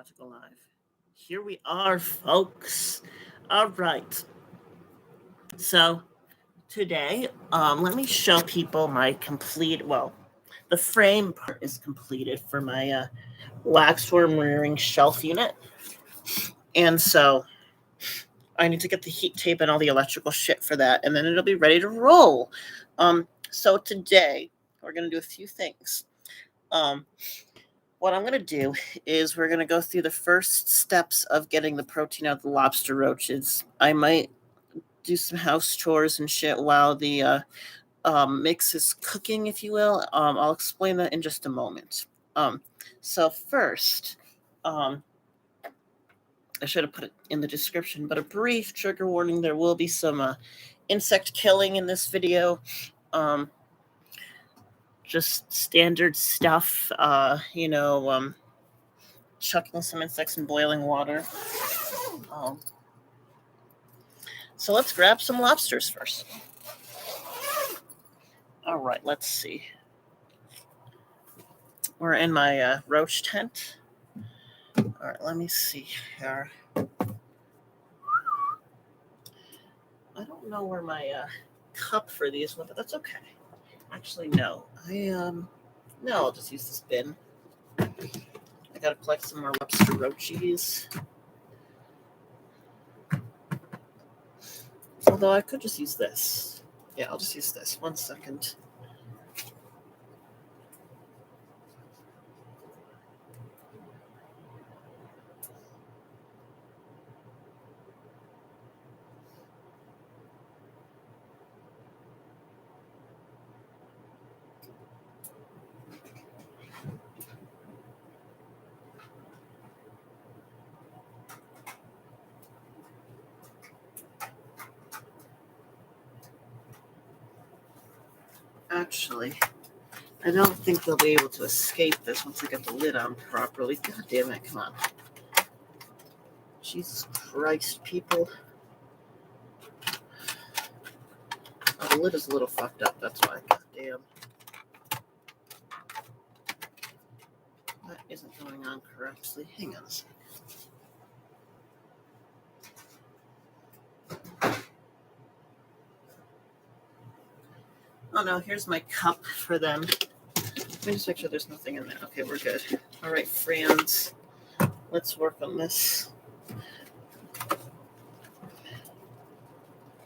about to go live. Here we are, folks. All right. So today, let me show people my the frame part is completed for my waxworm rearing shelf unit. And so I need to get the heat tape and all the electrical shit for that, and then it'll be ready to roll. So today, we're going to do a few things. What I'm going to do is we're going to go through the first steps of getting the protein out of the lobster roaches. I might do some house chores and shit while the mix is cooking, if you will. I'll explain that in just a moment. So first, I should have put it in the description, but a brief trigger warning, there will be some insect killing in this video. Just standard stuff, chucking some insects in boiling water. So let's grab some lobsters first. All right, let's see. We're in my roach tent. All right, let me see here. I don't know where my cup for these went, but that's okay. Actually, no. I'll just use this bin. I gotta collect some more lobster roachies. Although I could just use this. Yeah, I'll just use this. 1 second. Actually, I don't think they'll be able to escape this once I get the lid on properly. God damn it, come on. Jesus Christ, people. Oh, the lid is a little fucked up, that's why. God damn. That isn't going on correctly. Hang on a second. Oh no, here's my cup for them. Let me just make sure there's nothing in there. Okay, we're good. All right, friends. Let's work on this.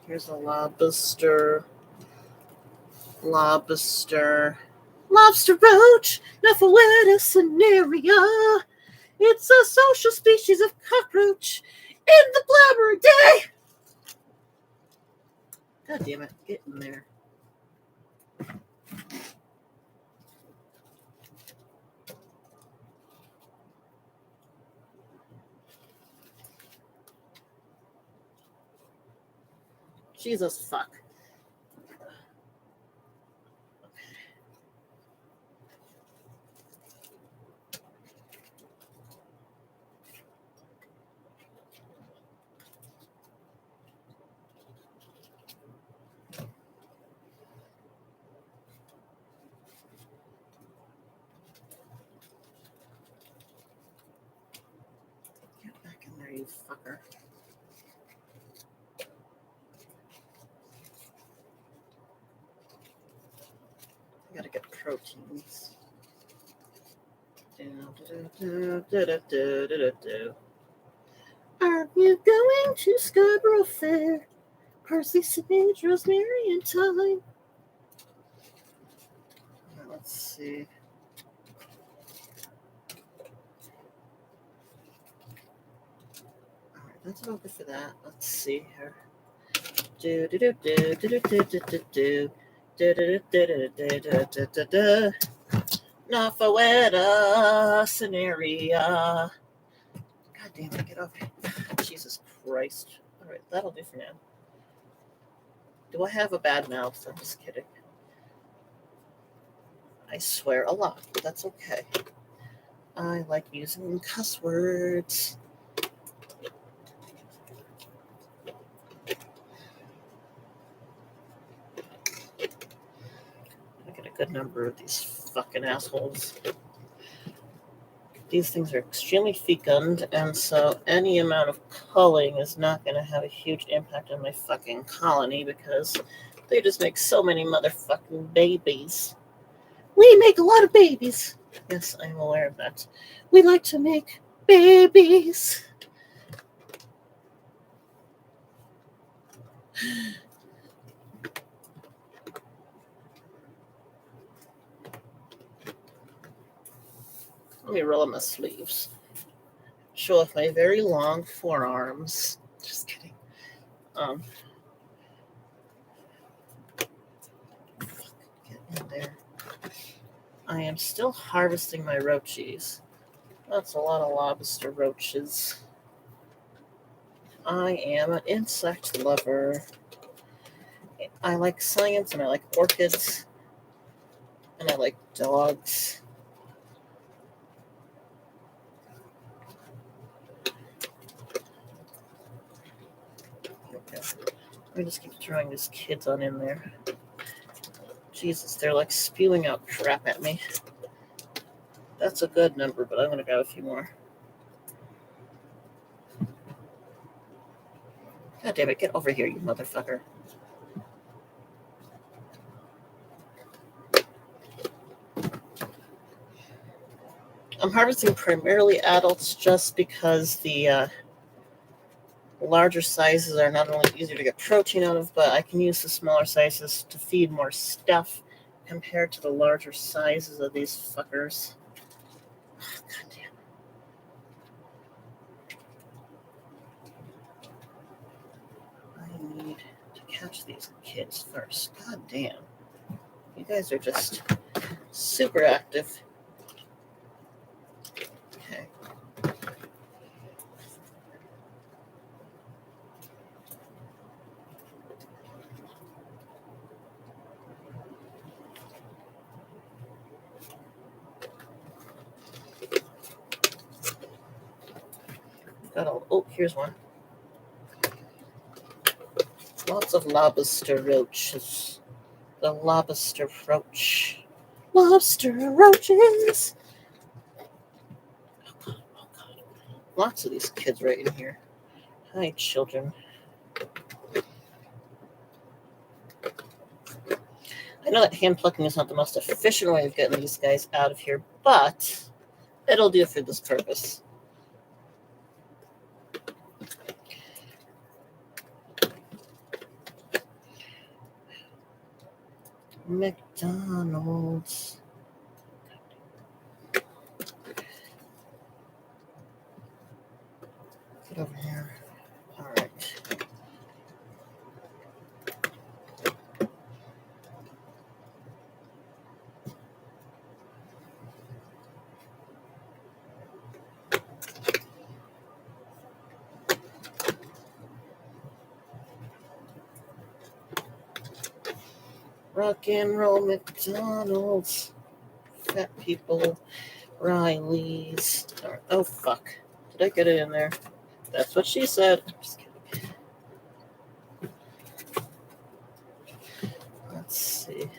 Here's a lobster. Lobster roach, Nauphoeta cinerea. It's a social species of cockroach in the blabber day. God damn it, get in there. Jesus fuck. Get back in there, you fucker. I gotta get proteins. Are you going to Scarborough Fair? Parsley, sage, rosemary, and thyme. Let's see. All right, that's about good for that. Let's see here. Nauphoeta cinerea. God damn it, get over here. Jesus Christ. All right, that'll do for now. Do I have a bad mouth? I'm just kidding. I swear a lot, but that's okay. I like using cuss words. I get a good number of these fucking assholes. These things are extremely fecund, and so any amount of culling is not going to have a huge impact on my fucking colony because they just make so many motherfucking babies. We make a lot of babies. Yes, I'm aware of that. We like to make babies. Let me roll up my sleeves. Show off my very long forearms. Just kidding. Get in there. I am still harvesting my roaches. That's a lot of lobster roaches. I am an insect lover. I like science and I like orchids. And I like dogs. Okay. Let me just keep throwing these kids on in there. Jesus, they're like spewing out crap at me. That's a good number, but I'm going to grab a few more. God damn it, get over here, you motherfucker. I'm harvesting primarily adults just because the larger sizes are not only easier to get protein out of, but I can use the smaller sizes to feed more stuff compared to the larger sizes of these fuckers. Oh, God damn. I need to catch these kids first. God damn. You guys are just super active. Okay. Oh, here's one. Lots of lobster roaches. The lobster roach. Lobster roaches. Oh God, oh God. Lots of these kids right in here. Hi, children. I know that hand plucking is not the most efficient way of getting these guys out of here, but it'll do for this purpose. McDonald's. Get over here. All right. Rock and roll McDonald's. Fat people. Riley's. Oh, fuck. Did I get it in there? That's what she said. I'm just kidding. Let's see.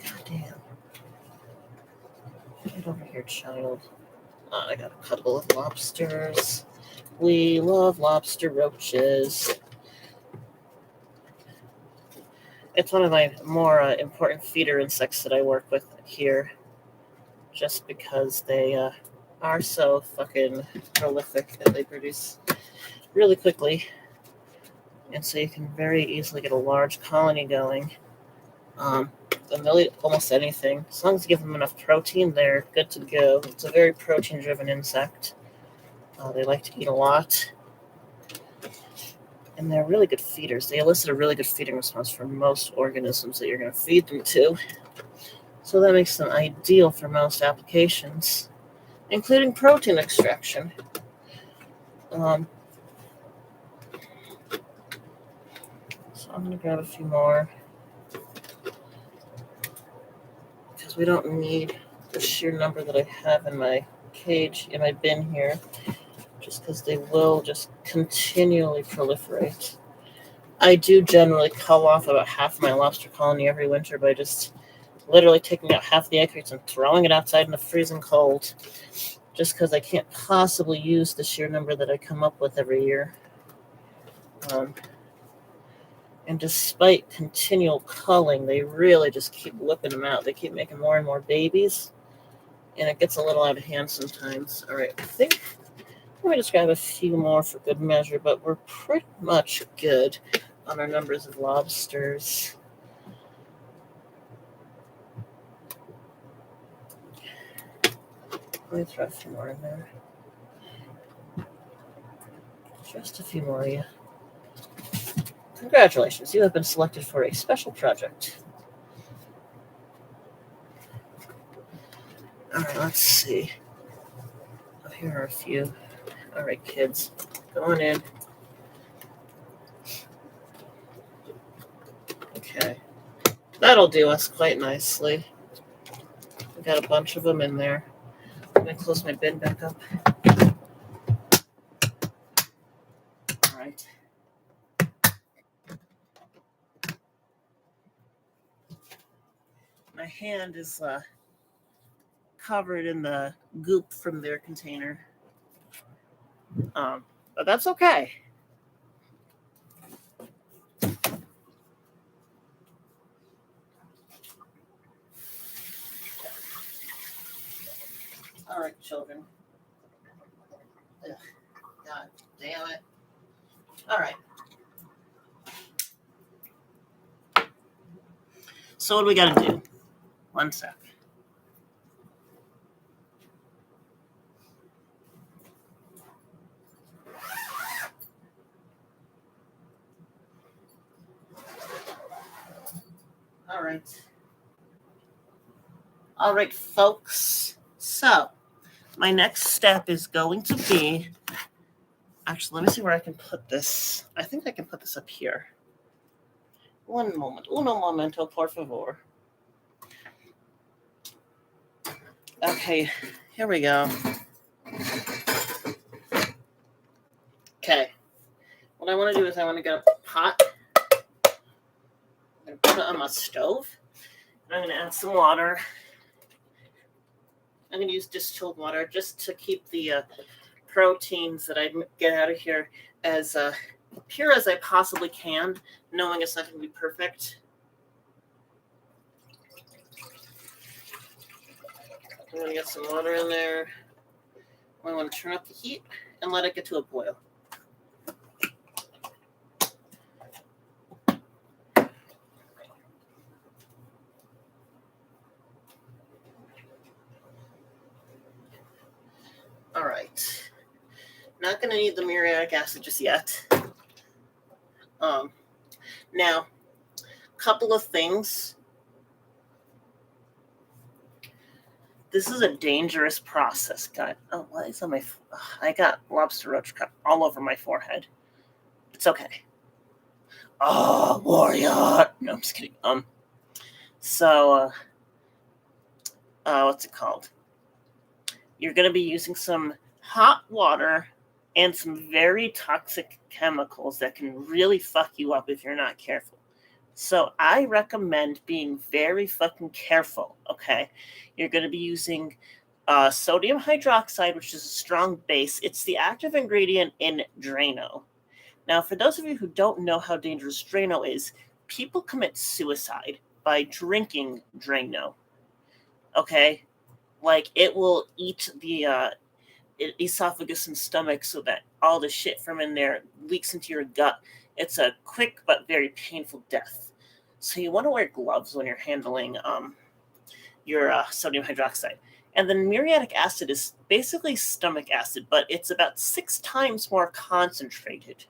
God damn. Get over here, child. I got a couple of lobsters. We love lobster roaches. It's one of my more important feeder insects that I work with here, just because they are so fucking prolific that they produce really quickly, and so you can very easily get a large colony going. And they'll eat almost anything. As long as you give them enough protein, they're good to go. It's a very protein-driven insect. They like to eat a lot. And they're really good feeders. They elicit a really good feeding response for most organisms that you're going to feed them to. So that makes them ideal for most applications, including protein extraction. So I'm going to grab a few more, because we don't need the sheer number that I have in my cage, in my bin here, just because they will just continually proliferate. I do generally cull off about half my lobster colony every winter by just literally taking out half the egg crates and throwing it outside in the freezing cold, just because I can't possibly use the sheer number that I come up with every year. And despite continual culling, they really just keep whipping them out. They keep making more and more babies, and it gets a little out of hand sometimes. All right, I think let me just grab a few more for good measure, but we're pretty much good on our numbers of lobsters. Let me throw a few more in there. Just a few more of you. Congratulations, you have been selected for a special project. All right, let's see. Oh, here are a few. All right, kids, go on in. Okay, that'll do us quite nicely. We got a bunch of them in there. I'm gonna close my bin back up. All right. My hand is covered in the goop from their container. But that's okay. All right, children. Ugh, God damn it. All right. So what do we got to do? One sec. All right. All right, folks. So my next step is going to be, actually, let me see where I can put this. I think I can put this up here. One moment. Uno momento, por favor. Okay, here we go. Okay. What I want to do is I want to get a pot. I'm going to put it on my stove. And I'm going to add some water. I'm going to use distilled water just to keep the proteins that I get out of here as pure as I possibly can, knowing it's not going to be perfect. I'm going to get some water in there. I want to turn up the heat and let it get to a boil. All right. Not going to need the muriatic acid just yet. Now, a couple of things. This is a dangerous process, guys. Oh, why is on my? I got lobster roach cut all over my forehead. It's okay. Oh, warrior! No, I'm just kidding. So, what's it called? You're going to be using some hot water and some very toxic chemicals that can really fuck you up if you're not careful. So I recommend being very fucking careful, okay? You're going to be using sodium hydroxide, which is a strong base. It's the active ingredient in Drano. Now, for those of you who don't know how dangerous Drano is, people commit suicide by drinking Drano, okay? Like, it will eat the esophagus and stomach so that all the shit from in there leaks into your gut. It's a quick but very painful death. So you want to wear gloves when you're handling your sodium hydroxide. And then muriatic acid is basically stomach acid, but it's about 6 times more concentrated.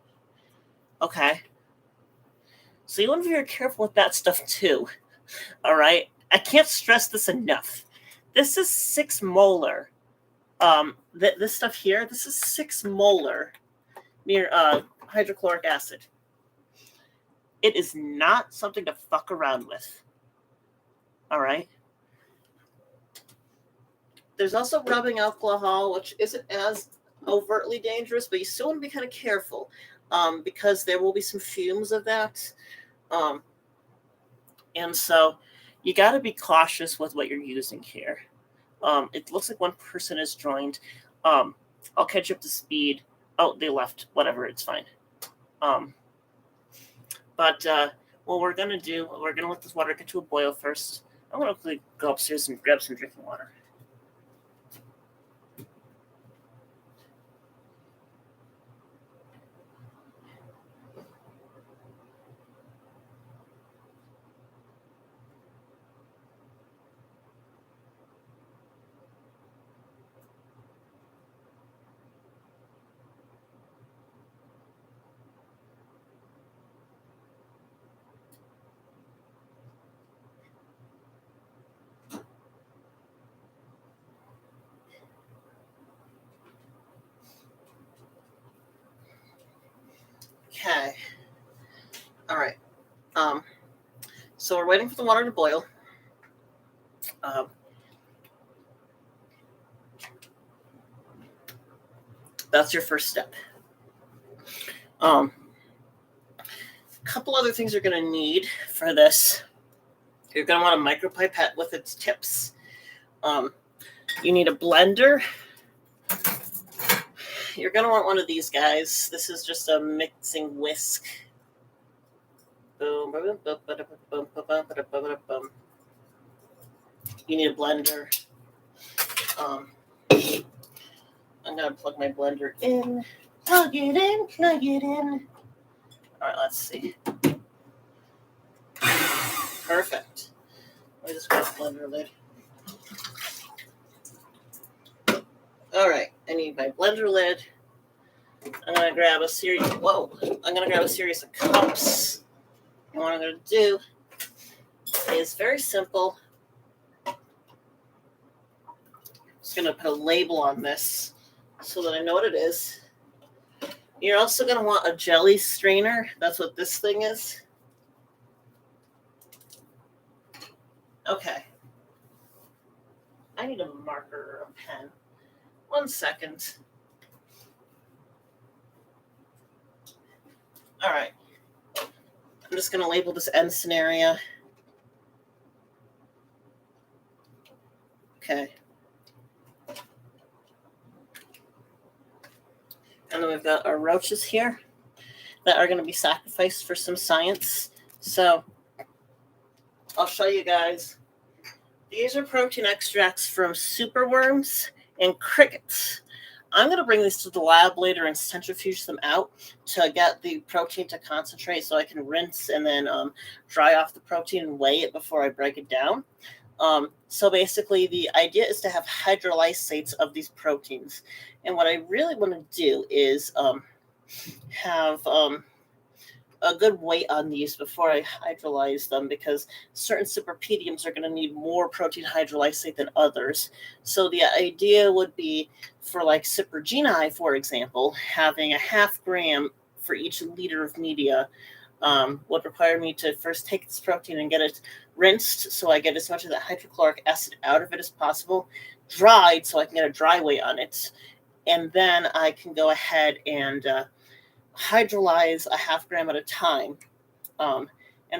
Okay? So you want to be very careful with that stuff too. All right? I can't stress this enough. This is 6 molar. This stuff here, this is 6 molar hydrochloric acid. It is not something to fuck around with. All right? There's also rubbing alcohol, which isn't as overtly dangerous, but you still want to be kind of careful because there will be some fumes of that. And so you got to be cautious with what you're using here. It looks like one person is joined. I'll catch up to speed. Oh, they left. Whatever, it's fine. But what we're going to do, we're going to let this water get to a boil first. I'm going to go upstairs and grab some drinking water. Okay. All right. So we're waiting for the water to boil. That's your first step. A couple other things you're going to need for this. You're going to want a micropipette with its tips. You need a blender. You're going to want one of these guys. This is just a mixing whisk. Boom, boom, boom, boom, boom, boom, boom, boom. You need a blender. I'm going to plug my blender in. Plug it in, plug it in. All right, let's see. Perfect. Let me just grab the blender lid. All right, I need my blender lid. I'm going to grab a series. Whoa. I'm going to grab a series of cups. And what I'm going to do is very simple. I'm just going to put a label on this so that I know what it is. You're also going to want a jelly strainer. That's what this thing is. Okay. I need a marker or a pen. 1 second. All right. I'm just going to label this end cinerea. Okay. And then we've got our roaches here that are going to be sacrificed for some science. So I'll show you guys. These are protein extracts from superworms and crickets. I'm going to bring these to the lab later and centrifuge them out to get the protein to concentrate so I can rinse and then dry off the protein and weigh it before I break it down. So basically, the idea is to have hydrolysates of these proteins. And what I really want to do is have a good weight on these before I hydrolyze them, because certain superpediums are going to need more protein hydrolysate than others. So the idea would be for like Cyprogeni, for example, having a 0.5 gram for each liter of media would require me to first take this protein and get it rinsed so I get as much of that hydrochloric acid out of it as possible, dried so I can get a dry weight on it, and then I can go ahead and hydrolyze a 0.5 gram at a time. And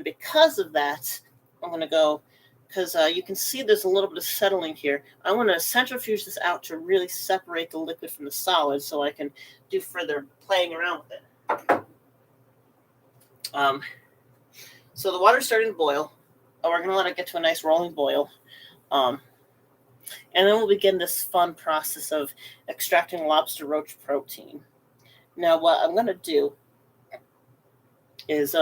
because of that, I'm going to go, because you can see there's a little bit of settling here. I want to centrifuge this out to really separate the liquid from the solid so I can do further playing around with it. So the water's starting to boil. We're going to let it get to a nice rolling boil. And then we'll begin this fun process of extracting lobster roach protein. Now, what I'm going to do is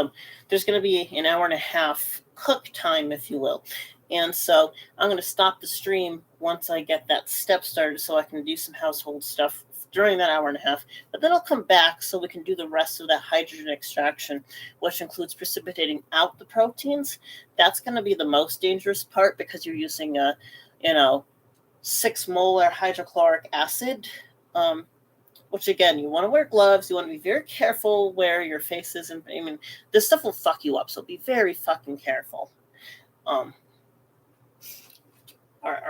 there's going to be an 1.5 hour cook time, if you will. And so I'm going to stop the stream once I get that step started so I can do some household stuff during that 1.5 hours. But then I'll come back so we can do the rest of that hydrogen extraction, which includes precipitating out the proteins. That's going to be the most dangerous part because you're using 6 molar hydrochloric acid, which again, you want to wear gloves. You want to be very careful where your face is. And I mean, this stuff will fuck you up. So be very fucking careful. Our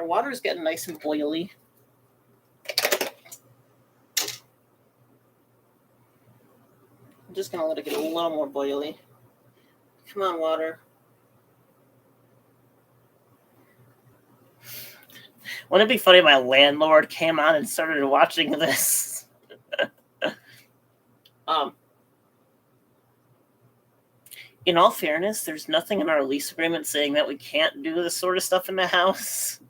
water is getting nice and boily. I'm just going to let it get a little more boily. Come on, water. Wouldn't it be funny if my landlord came on and started watching this? um, in all fairness, there's nothing in our lease agreement saying that we can't do this sort of stuff in the house.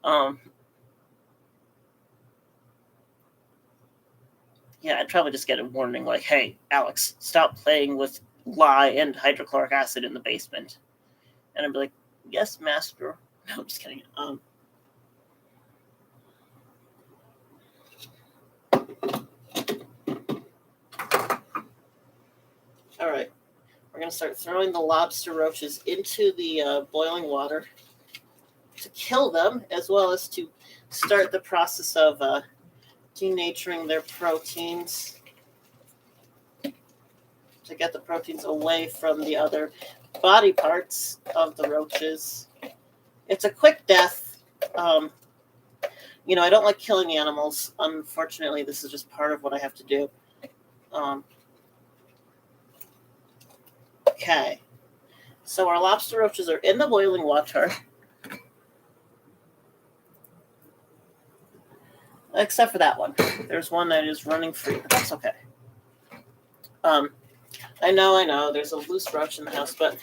um, yeah, I'd probably just get a warning like, hey, Alex, stop playing with lye and hydrochloric acid in the basement. And I'd be like, yes, master. No, I'm just kidding. All right. We're going to start throwing the lobster roaches into the boiling water to kill them, as well as to start the process of denaturing their proteins to get the proteins away from the other body parts of the roaches. It's a quick death. I don't like killing animals. Unfortunately, this is just part of what I have to do. Okay. So our lobster roaches are in the boiling water. Except for that one. There's one that is running free, but that's okay. I know, there's a loose roach in the house, but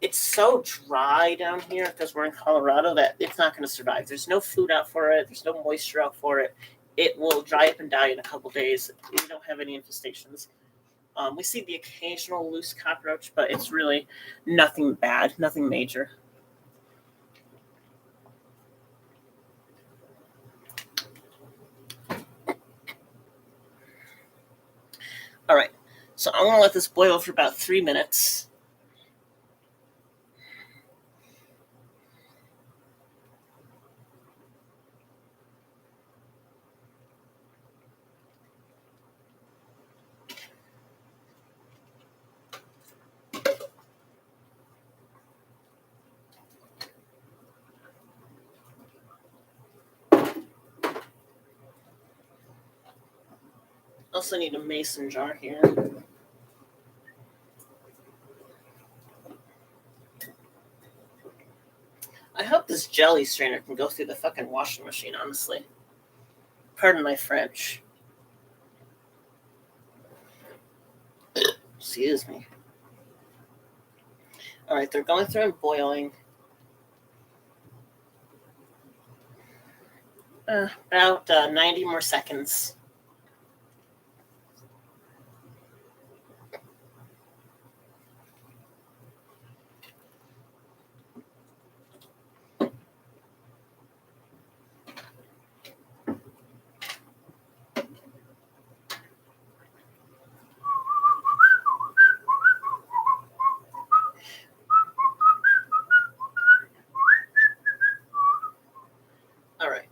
it's so dry down here because we're in Colorado that it's not going to survive. There's no food out for it. There's no moisture out for it. It will dry up and die in a couple days. We don't have any infestations. We see the occasional loose cockroach, but it's really nothing bad, nothing major. All right, so I'm going to let this boil for about 3 minutes. Also need a mason jar here. I hope this jelly strainer can go through the fucking washing machine, honestly. Pardon my French. Excuse me. All right, they're going through and boiling. About 90 more seconds. All right.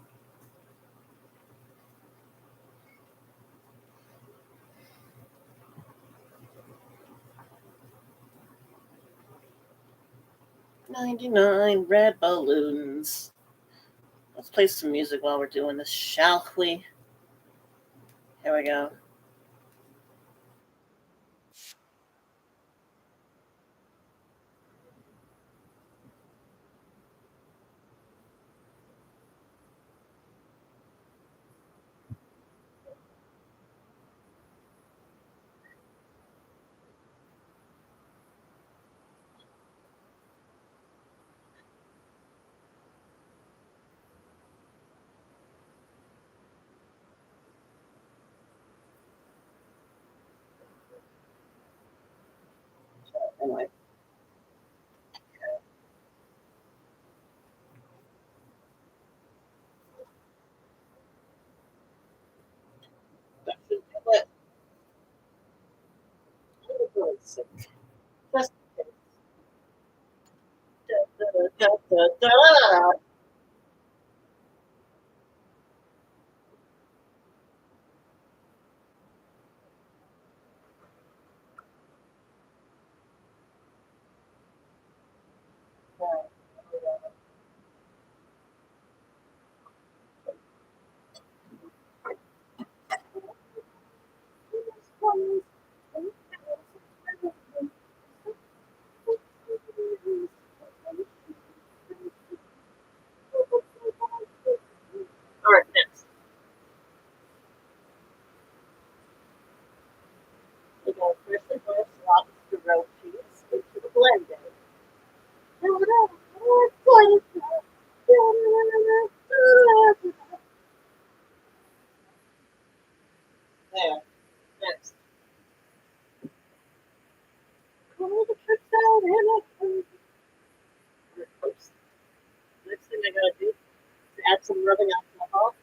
$99 red balloons. Let's play some music while we're doing this, shall we? Here we go. Anyway. That should do it. Just da, da, da, da. get some rubbing alcohol.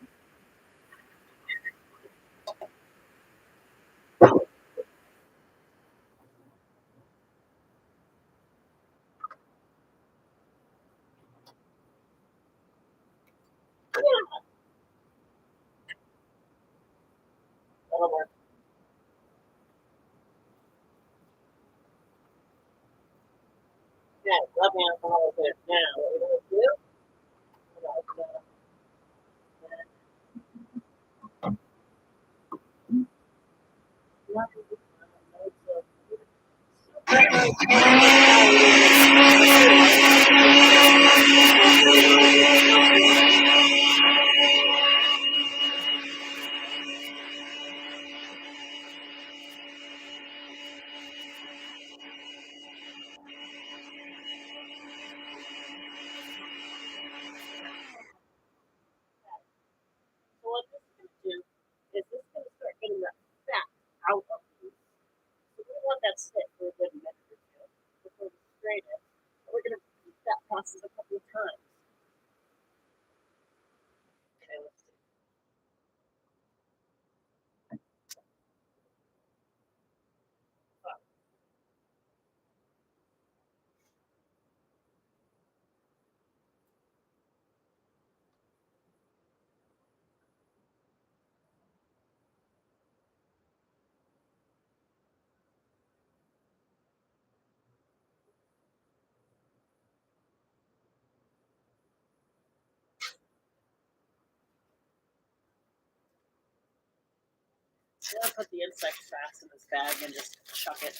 Yeah, that'll work. Yeah, rubbing alcohol is it. Now, what we're going to do, we're going So what this is going to do is this is going to start getting that fat out of these. So we want that sit for a good minute or two before we strain it. And we're going to repeat that process a couple of times. Okay, let's see. I'm going to put the insect traps in this bag and just chuck it.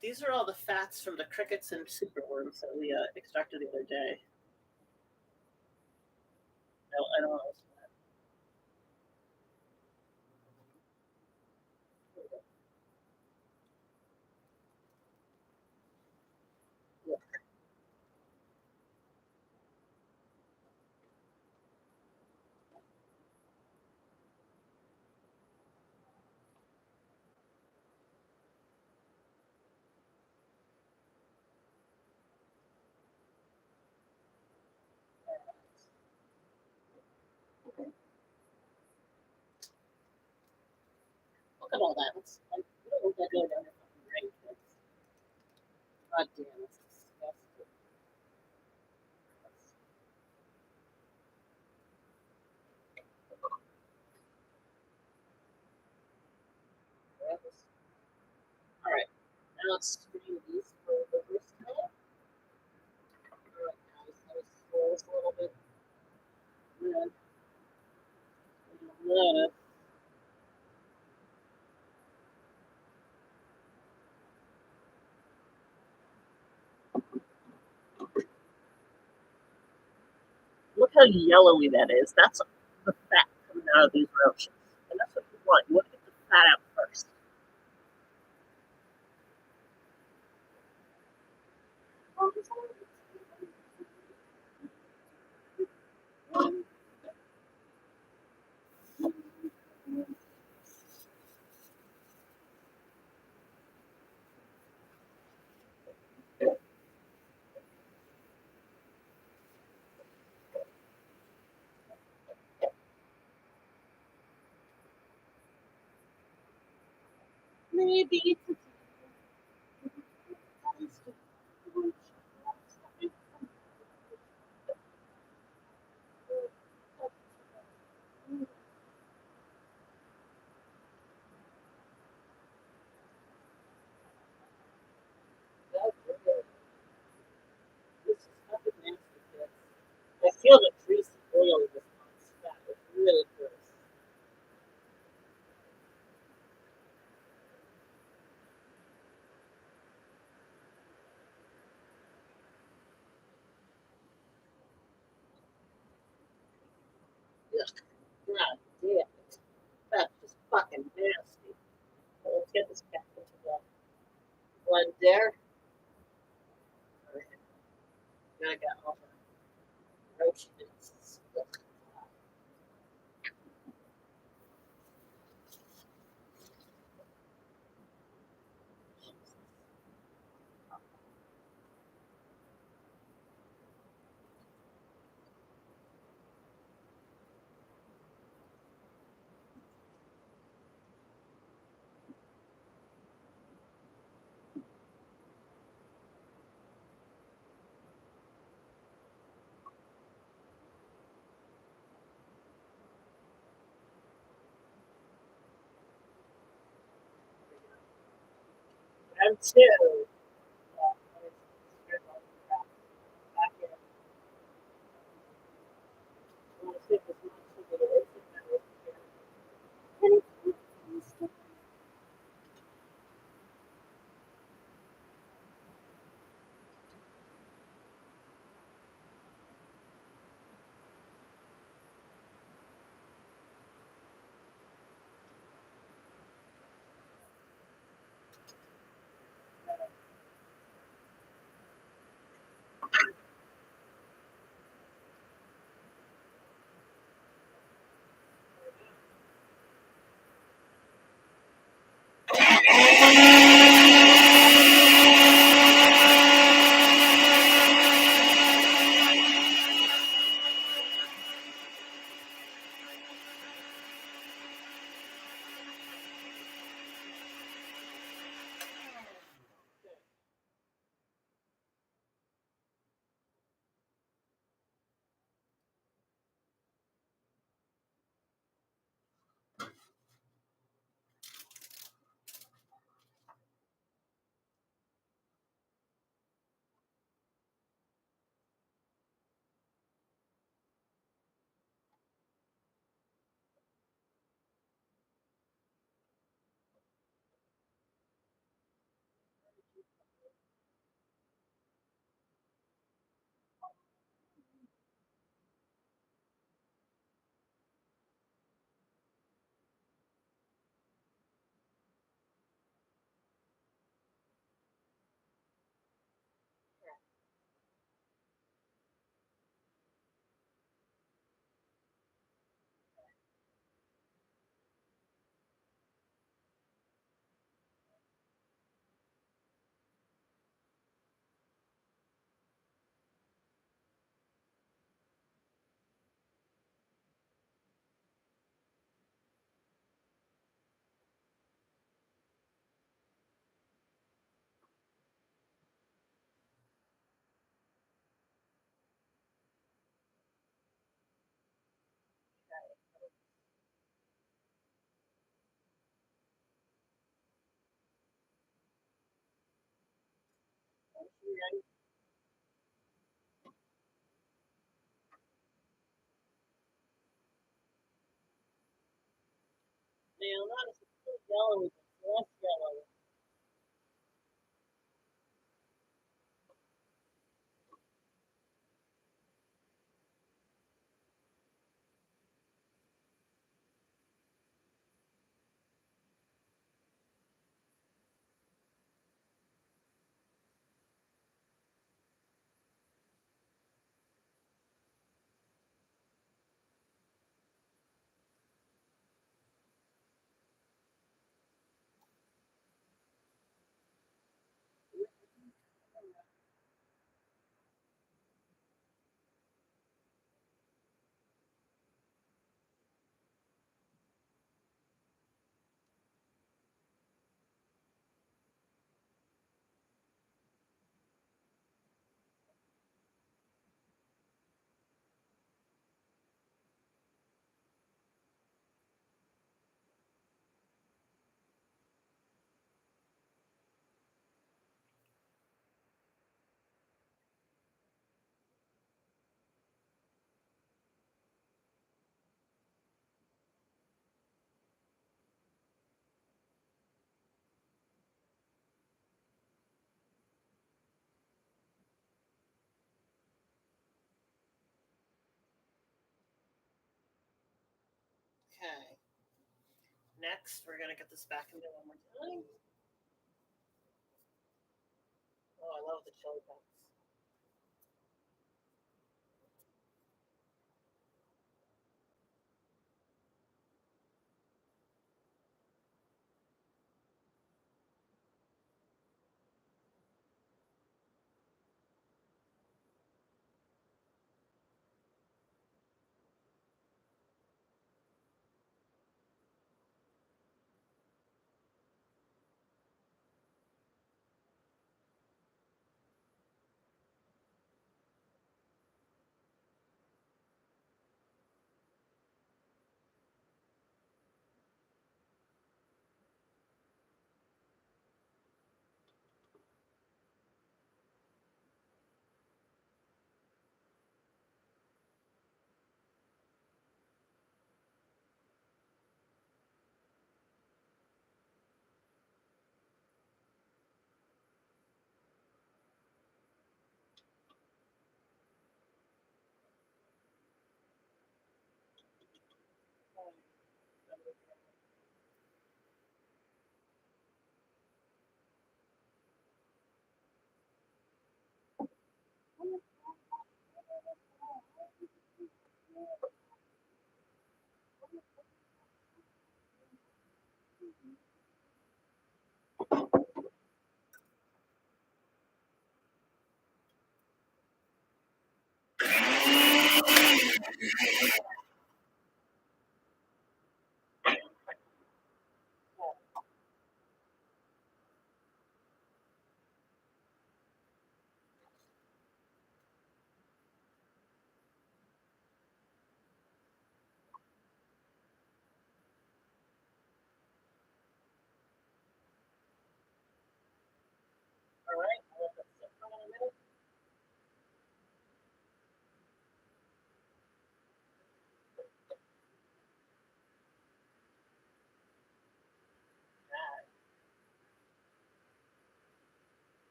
These are all the fats from the crickets and superworms that we extracted the other day. No, I don't know. Look at all that. We don't want that going down your fucking drain. God damn, it's disgusting. All right, now let's screen these for the first time. All right, guys, let me scroll this a little bit. Then, look how yellowy that is. That's the fat coming out of these roaches. And that's what you want. You want to get the fat out first. Maybe this is fucking nasty, kids. I feel the greasy oil in this fat. It's really gross. Yuck. God damn it. That's just fucking nasty. So let's get this back into the blender. Gotta get all the roachiness. one too. Yellow, less yellow. Okay. Next, we're gonna get this back into one more time. Oh, I love the chili peppers.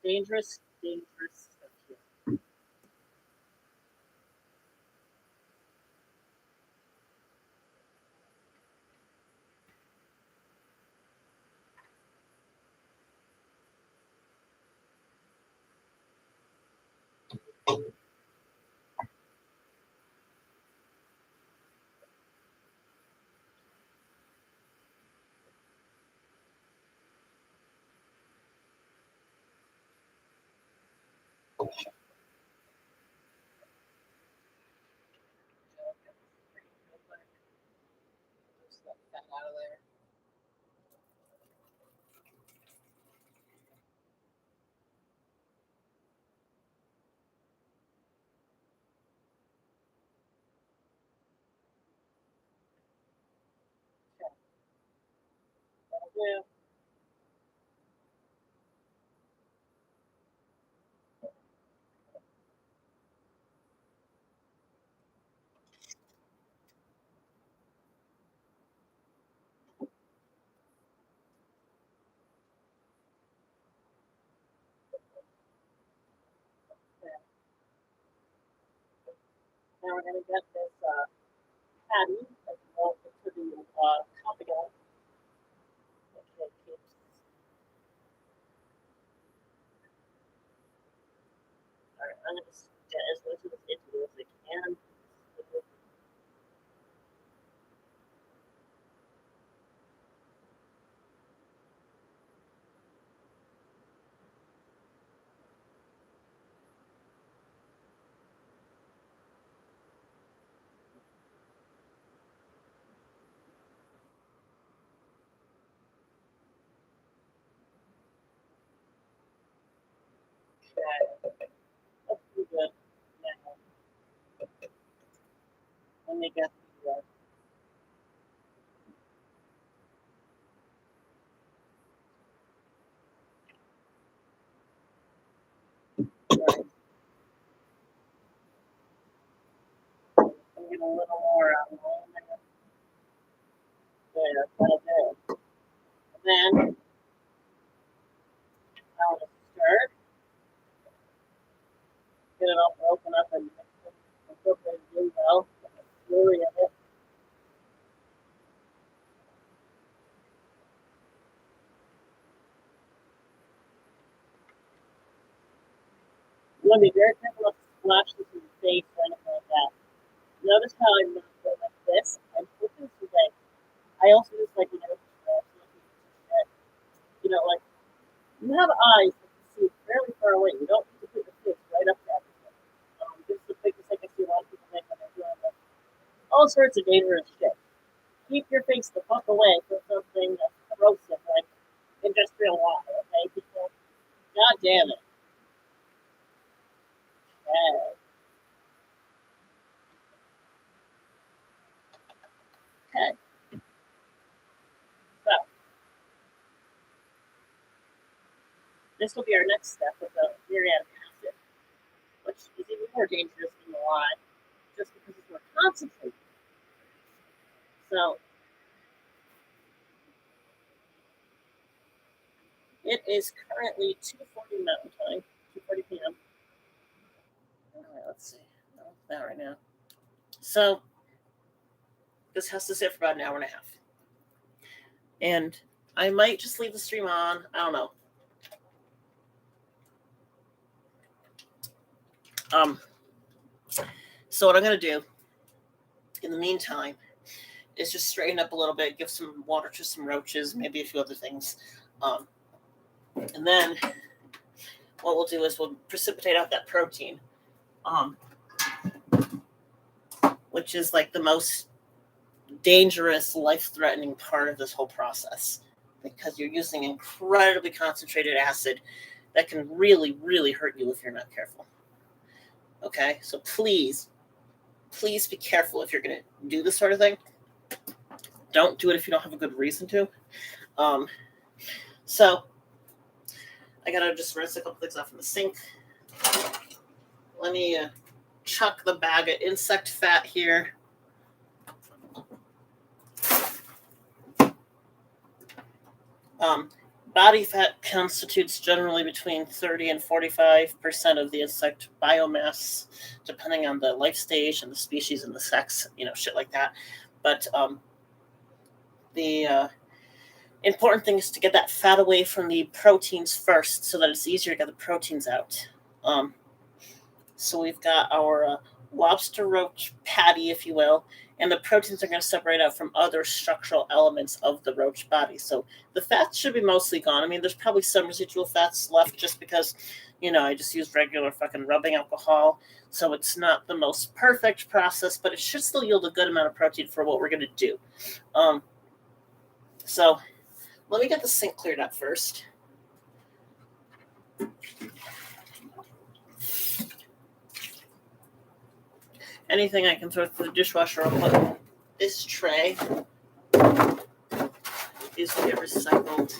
Dangerous, dangerous. Yeah. Now we're gonna get this patty and roll it to the top again. Okay, keeps. All right, I'm gonna get as much of this into as I can. Okay, that's pretty good. Now, let me get the right. I'm getting a little more on there. That'll do. And then I want to stir, get it all to open up and incorporate it really well. Slowly of it. You want to be very careful not to splash this in your face or anything like that. Notice how I'm not going like this. I'm flipping this away. I also just like, you know, like you have eyes that can see fairly far away. You don't need to put your face right up to everything. This is the biggest I can see a lot of people make when they're doing this. All sorts of dangerous shit. Keep your face the fuck away from something that's corrosive like industrial water, okay, people? God damn it. Okay. Okay. So this will be our next step with the muriatic acid, which is even more dangerous than the lime, just because it's more concentrated. So it is currently 2:40 Mountain Time, 2:40 p.m. All right, let's see. No, not right now. So this has to sit for about an hour and a half. And I might just leave the stream on. I don't know. Um, so what I'm gonna do in the meantime is just straighten up a little bit, give some water to some roaches, maybe a few other things. And then what we'll do is we'll precipitate out that protein, um, which is like the most dangerous, life-threatening part of this whole process because you're using incredibly concentrated acid that can really, really hurt you if you're not careful. Okay, so please please be careful if you're going to do this sort of thing. Don't do it if you don't have a good reason to. So I gotta just rinse a couple things off in the sink. Let me chuck the bag of insect fat here. Body fat constitutes generally between 30 and 45% of the insect biomass, depending on the life stage and the species and the sex, shit like that. But the important thing is to get that fat away from the proteins first so that it's easier to get the proteins out. So we've got our lobster roach patty, if you will, and the proteins are going to separate out from other structural elements of the roach body. So the fats should be mostly gone. I mean, there's probably some residual fats left just because, I just used regular fucking rubbing alcohol. So it's not the most perfect process, but it should still yield a good amount of protein for what we're going to do. So let me get the sink cleared up first. Anything I can throw through the dishwasher, I'll put in this tray. These will get recycled.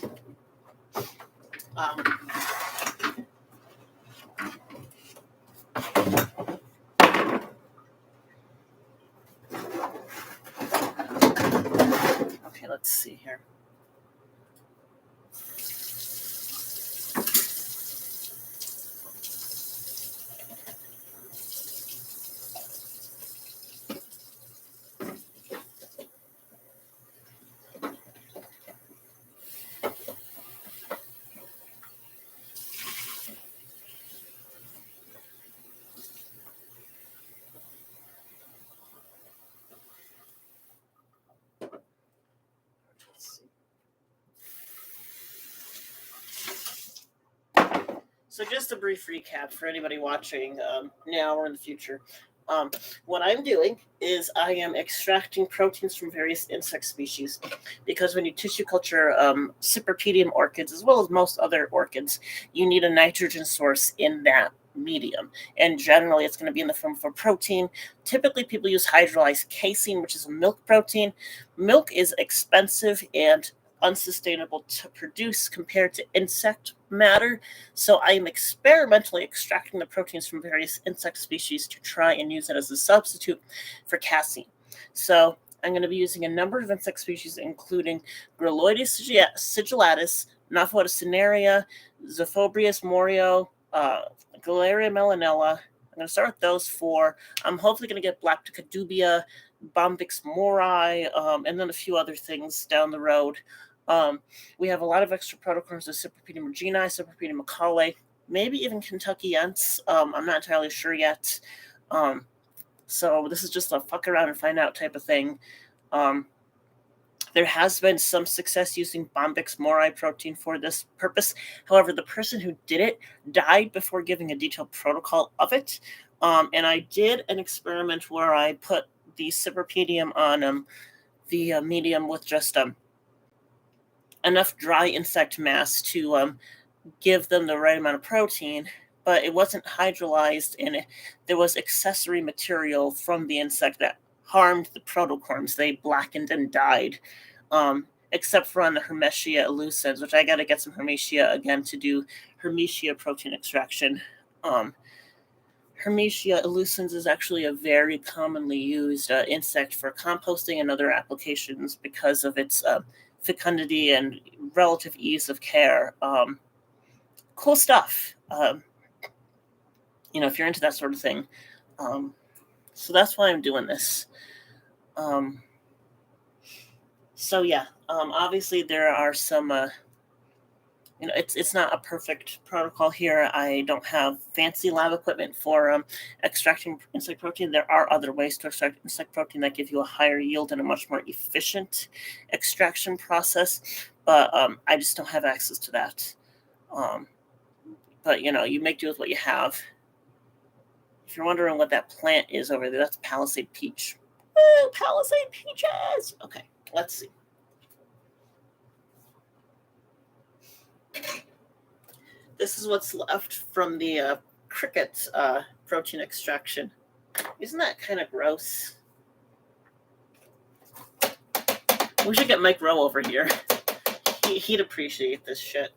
Okay, let's see here. So just a brief recap for anybody watching now or in the future. What I'm doing is I am extracting proteins from various insect species because when you tissue culture Cypripedium orchids, as well as most other orchids, you need a nitrogen source in that medium. And generally, it's going to be in the form of a protein. Typically, people use hydrolyzed casein, which is a milk protein. Milk is expensive and unsustainable to produce compared to insect matter. So I am experimentally extracting the proteins from various insect species to try and use it as a substitute for casein. So I'm going to be using a number of insect species, including Grylloides sigillatus, Nauphoeta cinerea, Zophobrius morio, Galeria melanella. I'm going to start with those four. I'm hopefully going to get Blactica dubia, Bombyx mori, and then a few other things down the road. We have a lot of extra protocorms of Cypripedium reginae, Cypripedium macaulay, maybe even Kentuckiense. I'm not entirely sure yet. So this is just a fuck around and find out type of thing. There has been some success using Bombyx mori protein for this purpose. However, the person who did it died before giving a detailed protocol of it. And I did an experiment where I put the Cypripedium on the medium with just enough dry insect mass to give them the right amount of protein, but it wasn't hydrolyzed, and there was accessory material from the insect that harmed the protocorms. They blackened and died, except for on the Hermetia elucens, which I got to get some Hermetia again to do Hermetia protein extraction. Hermetia elucens is actually a very commonly used insect for composting and other applications because of its fecundity and relative ease of care. Cool stuff. If you're into that sort of thing. So that's why I'm doing this. Obviously there are some, it's not a perfect protocol here. I don't have fancy lab equipment for extracting insect protein. There are other ways to extract insect protein that give you a higher yield and a much more efficient extraction process, but I just don't have access to that. But you make do with what you have. If you're wondering what that plant is over there, that's Palisade peach. Ooh, Palisade peaches! Okay, let's see. This is what's left from the cricket protein extraction. Isn't that kind of gross? We should get Mike Rowe over here. He'd appreciate this shit.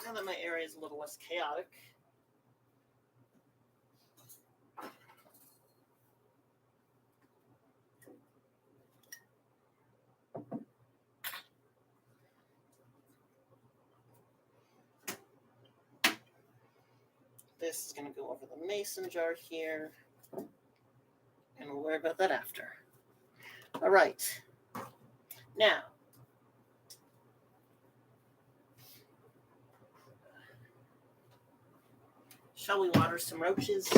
Now that my area is a little less chaotic. This is going to go over the mason jar here, and we'll worry about that after. All right. Now, shall we water some roaches?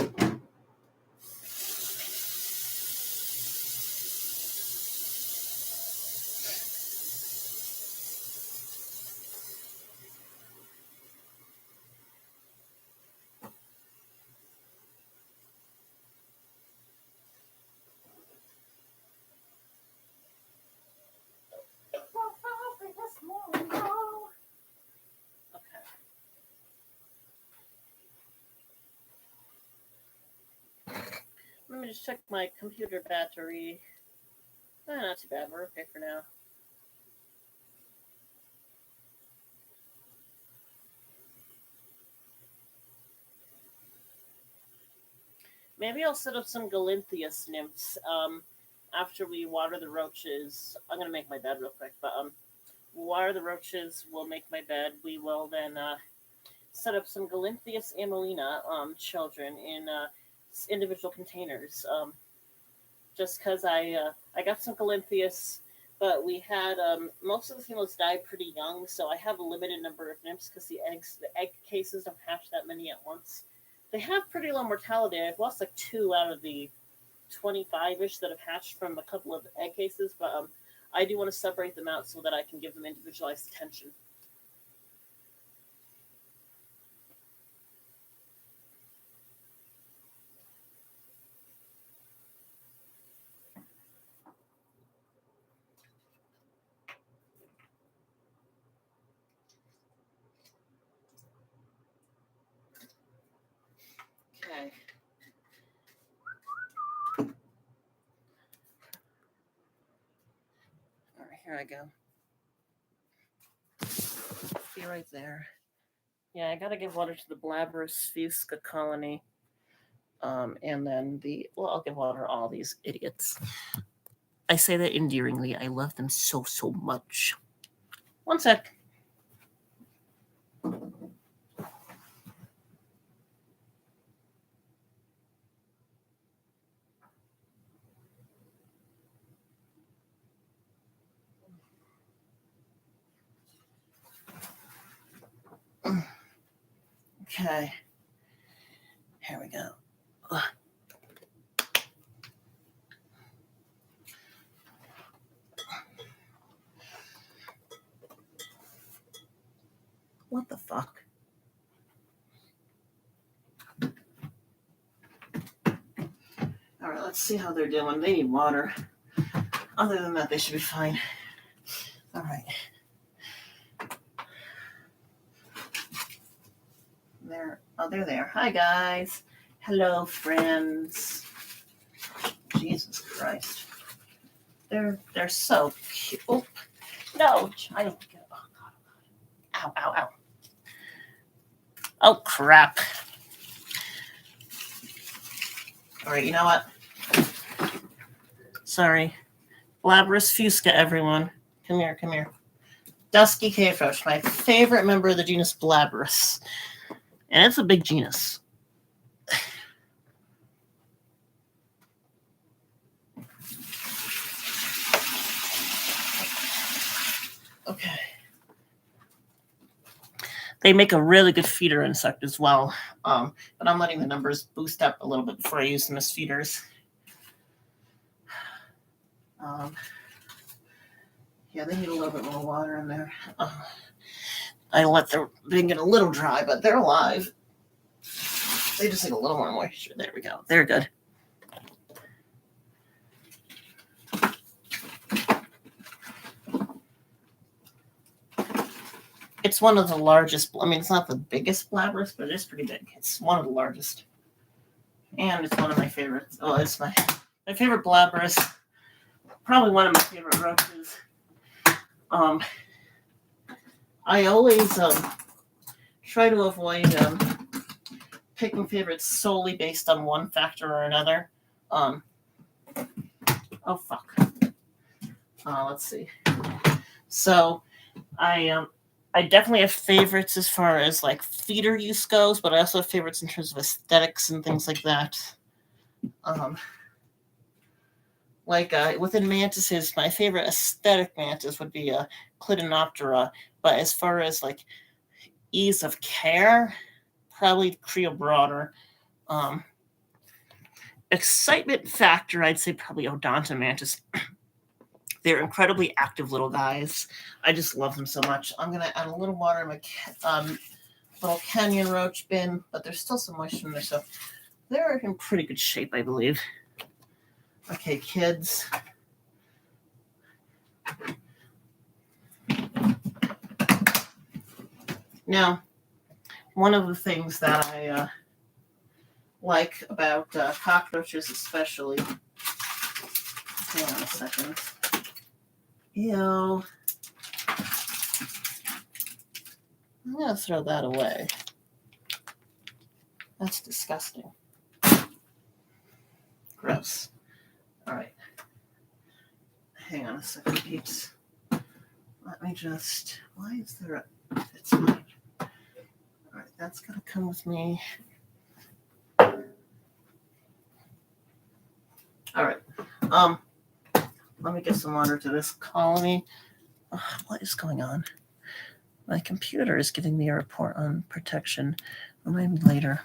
Let me just check my computer battery. Not too bad. We're okay for now. Maybe I'll set up some Galinthias nymphs after we water the roaches. I'm going to make my bed real quick, but we'll water the roaches. We'll make my bed. We will then set up some Galinthias amylina children in individual containers. Just because I got some Galinthias, but we had most of the females died pretty young, so I have a limited number of nymphs because the egg cases don't hatch that many at once. They have pretty low mortality. I've lost like 2 out of the 25-ish that have hatched from a couple of egg cases, but I do want to separate them out so that I can give them individualized attention. Okay. All right, here I go. Be right there. Yeah, I gotta give water to the Blabberus fusca colony. And then I'll give water to all these idiots. I say that endearingly. I love them so much. One sec. Okay. Here we go. What the fuck? All right, let's see how they're doing. They need water. Other than that, they should be fine. All right. They're there. Hi, guys. Hello, friends. Jesus Christ. They're so cute. Oh, no, child. Oh, God. Ow. Oh, crap. All right, you know what? Sorry. Blabrus fusca, everyone. Come here, come here. Dusky cave roach, my favorite member of the genus Blabrus. And it's a big genus. Okay. They make a really good feeder insect as well. But I'm letting the numbers boost up a little bit before I use them as feeders. Yeah, they need a little bit more water in there. I let them get a little dry, but they're alive. They just need a little more moisture. There we go. They're good. It's one of the largest. I mean, it's not the biggest Blabrus, but it is pretty big. It's one of the largest. And it's one of my favorites. Oh, it's my favorite Blabrus. Probably one of my favorite roaches. I always try to avoid picking favorites solely based on one factor or another. Oh, fuck. Let's see. So, I definitely have favorites as far as like feeder use goes, but I also have favorites in terms of aesthetics and things like that. Within mantises, my favorite aesthetic mantis would be a Clidinoptera, but as far as like ease of care, probably Creobroter. Excitement factor, I'd say probably Odontomantis. They're incredibly active little guys. I just love them so much. I'm going to add a little water in my little canyon roach bin, but there's still some moisture in there, so they're in pretty good shape, I believe. Okay, kids. Now, one of the things that I like about cockroaches especially, hang on a second. Ew. I'm going to throw that away. That's disgusting. Gross. All right. Hang on a second, peeps. Let me just... Why is there a... It's fine. All right, that's going to come with me. All right. Let me get some water to this colony. What is going on? My computer is giving me a report on protection. Remind me later.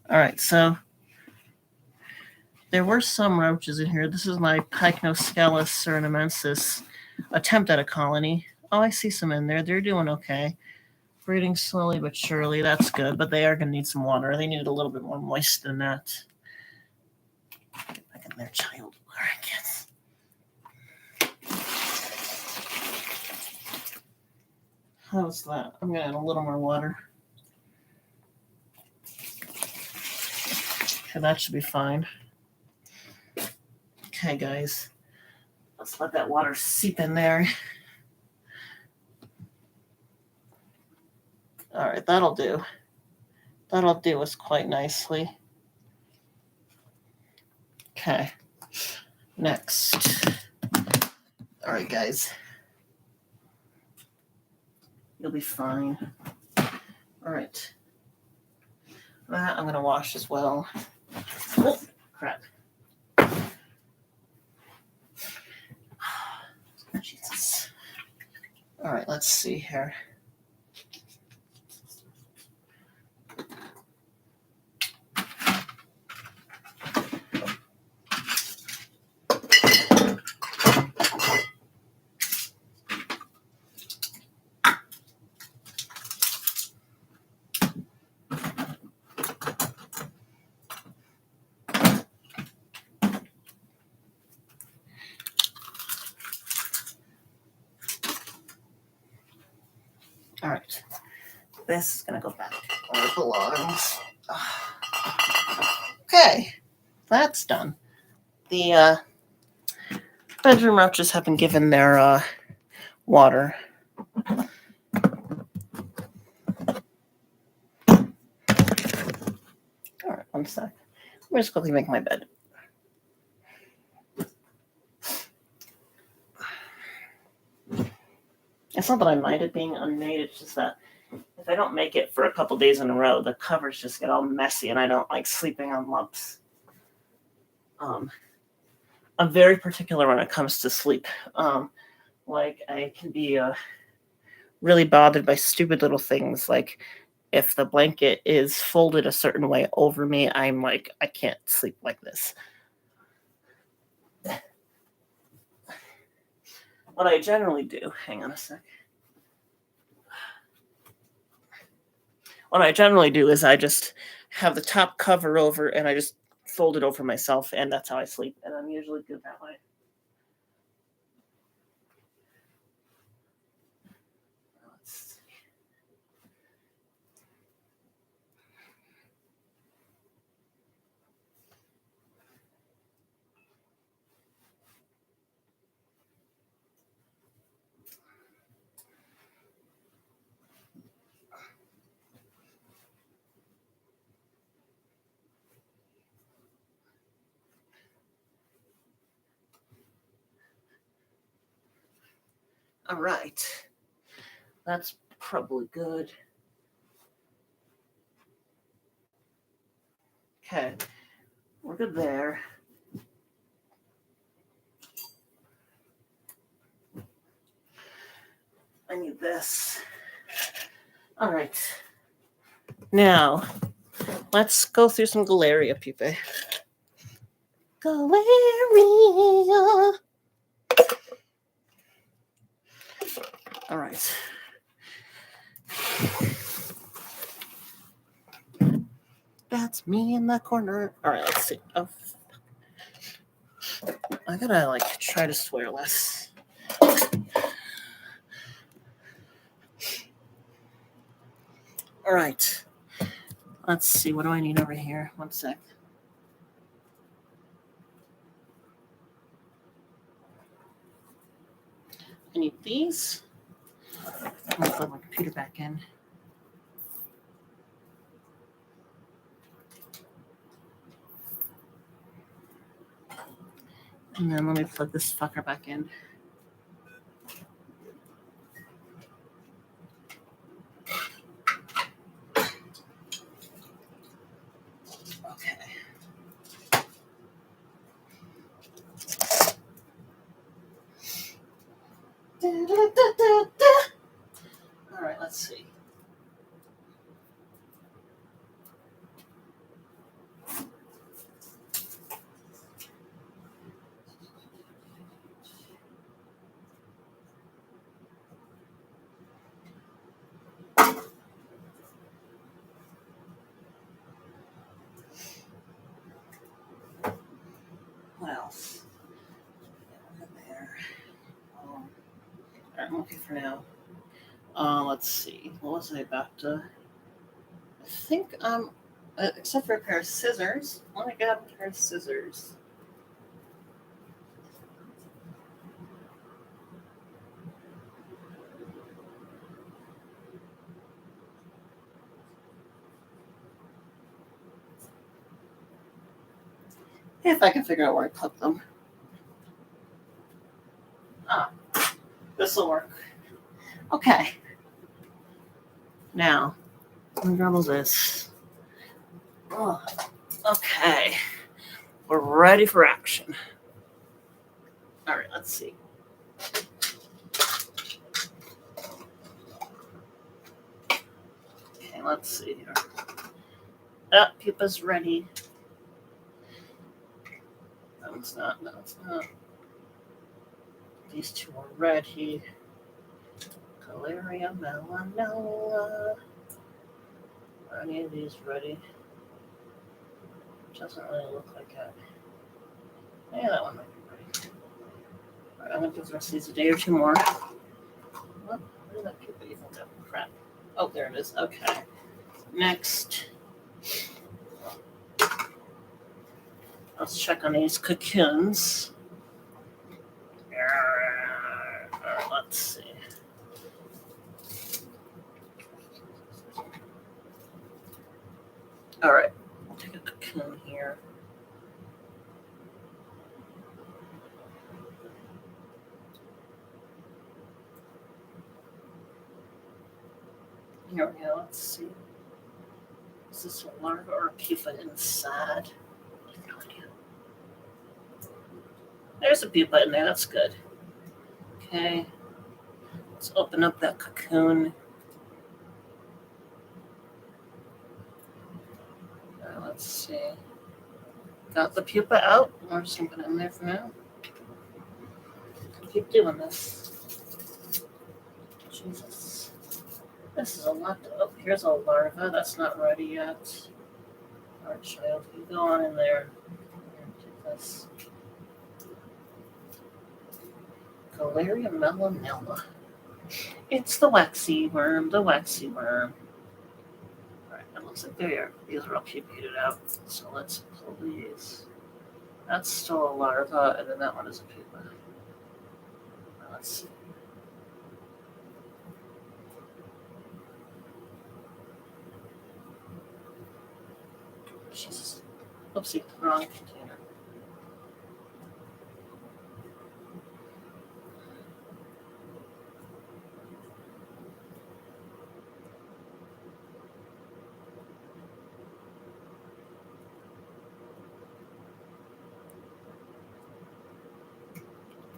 All right, so there were some roaches in here. This is my Pycnoscellus surinamensis attempt at a colony. Oh, I see some in there. They're doing okay. Breeding slowly but surely. That's good, but they are going to need some water. They need a little bit more moist than that. Get back in there, child. All right, kids. How's that? I'm going to add a little more water. Okay, that should be fine. Okay, guys. Let's let that water seep in there. All right, that'll do. That'll do us quite nicely. Okay. Next. All right, guys. You'll be fine. All right. That I'm going to wash as well. Oh, crap. Jesus. All right, let's see here. All right, this is going to go back where it belongs. Okay, that's done. The bedroom roaches have been given their water. me just quickly make my bed. It's not that I mind it being unmade, it's just that if I don't make it for a couple days in a row, the covers just get all messy and I don't like sleeping on lumps. I'm very particular when it comes to sleep. Like I can be really bothered by stupid little things, like if the blanket is folded a certain way over me, I'm like, I can't sleep like this. What I generally do, hang on a sec. What I generally do is I just have the top cover over and I just fold it over myself, and that's how I sleep. And I'm usually good that way. Let's see. All right. That's probably good. Okay. We're good there. I need this. All right. Now, let's go through some Galeria, Pupae. Galeria. All right. That's me in the corner. All right, let's see. Oh, I gotta like try to swear less. All right. Let's see. What do I need over here? One sec. I need these. I'm gonna plug my computer back in. And then let me plug this fucker back in. Okay. All right, let's see. What else? There. All right, I'm okay for now. Let's see. What was I about to? I think except for a pair of scissors. Let me grab a pair of scissors. If I can figure out where I put them. Ah, this will work. Okay. Now, let me grab all this. Oh, okay. We're ready for action. All right, let's see. Okay, let's see here. Oh, Pupa's ready. No, it's not. No, it's not. These two are ready. Galeria, melanella. Are any of these ready? Doesn't really look like it. Yeah, that one might be ready. All right, I'm gonna give the rest of these a day or two more. What? Where did that Pupa even go? Crap. Oh, there it is. Okay. Next. Let's check on these cocoons. Let's see. All right, we'll take a cocoon here. Here we go. Let's see. Is this a larva or a pupa inside? I have no idea. There's a pupa in there. That's good. Okay. Let's open up that cocoon. Let's see. Got the pupa out. We're just going to put it in there for now. Keep doing this. Jesus. This is a lot to... Oh, here's a larva. That's not ready yet. Our child, you go on in there. Here, take this. Galeria melanella. It's the waxy worm, the waxy worm. Alright, it looks like these are all pupated out. So let's pull these. That's still a larva, and then that one is a pupa. Let's see. Jesus. Oopsie, wrong container.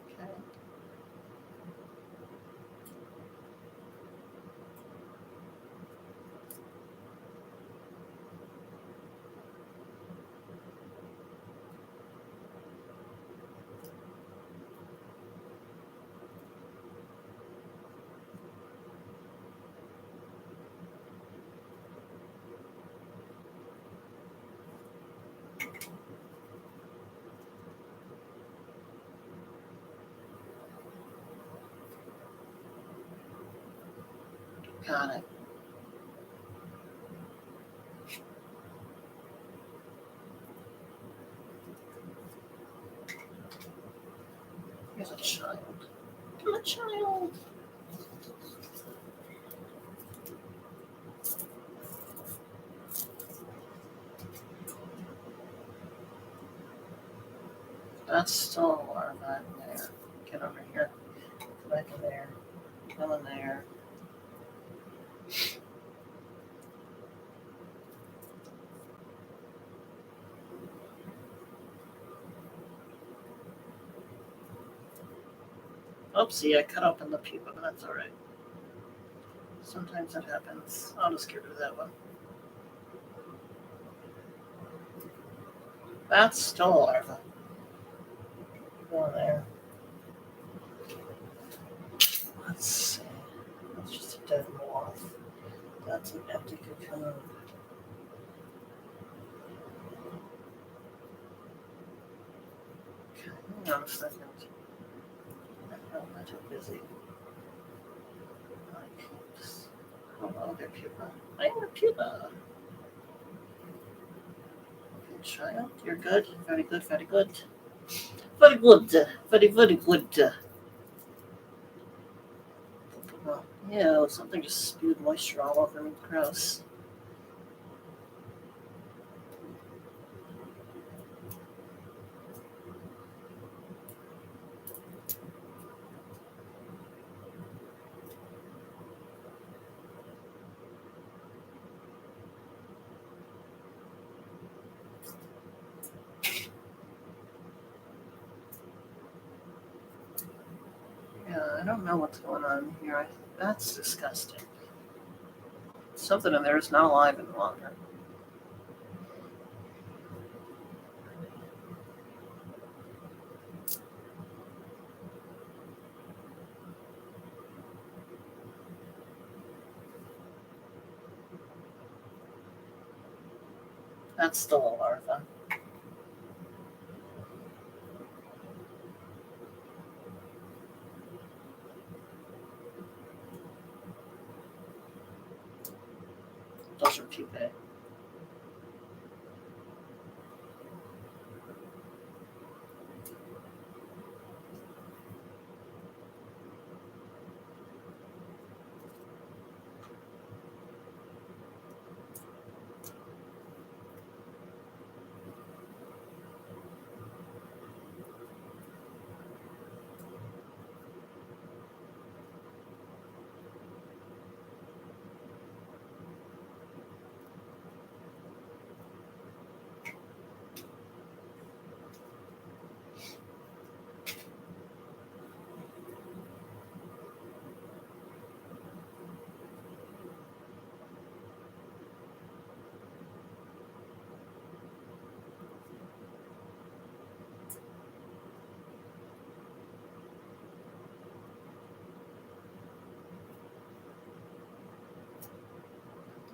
Okay. Got it. Here's a child. I'm a child. That's still a larva in there. Get over here. Go back in there. Go in there. Oopsie, I cut open the pupa, but that's alright. Sometimes that happens. I'll just get rid of that one. That's still a larva. Go in there. Let's see. That's just a dead moth. That's an empty cocoon. Okay, hang on a second. I'm not too busy. Hello there, pupa. I'm a pupa. Okay, child, you're good. Very good, very good. Very good. Very, very good. Ew, something just spewed moisture all over me. Gross. Yeah, I don't know what's going on here. That's disgusting. Something in there is not alive any longer. That's still a larva. Those are pupae.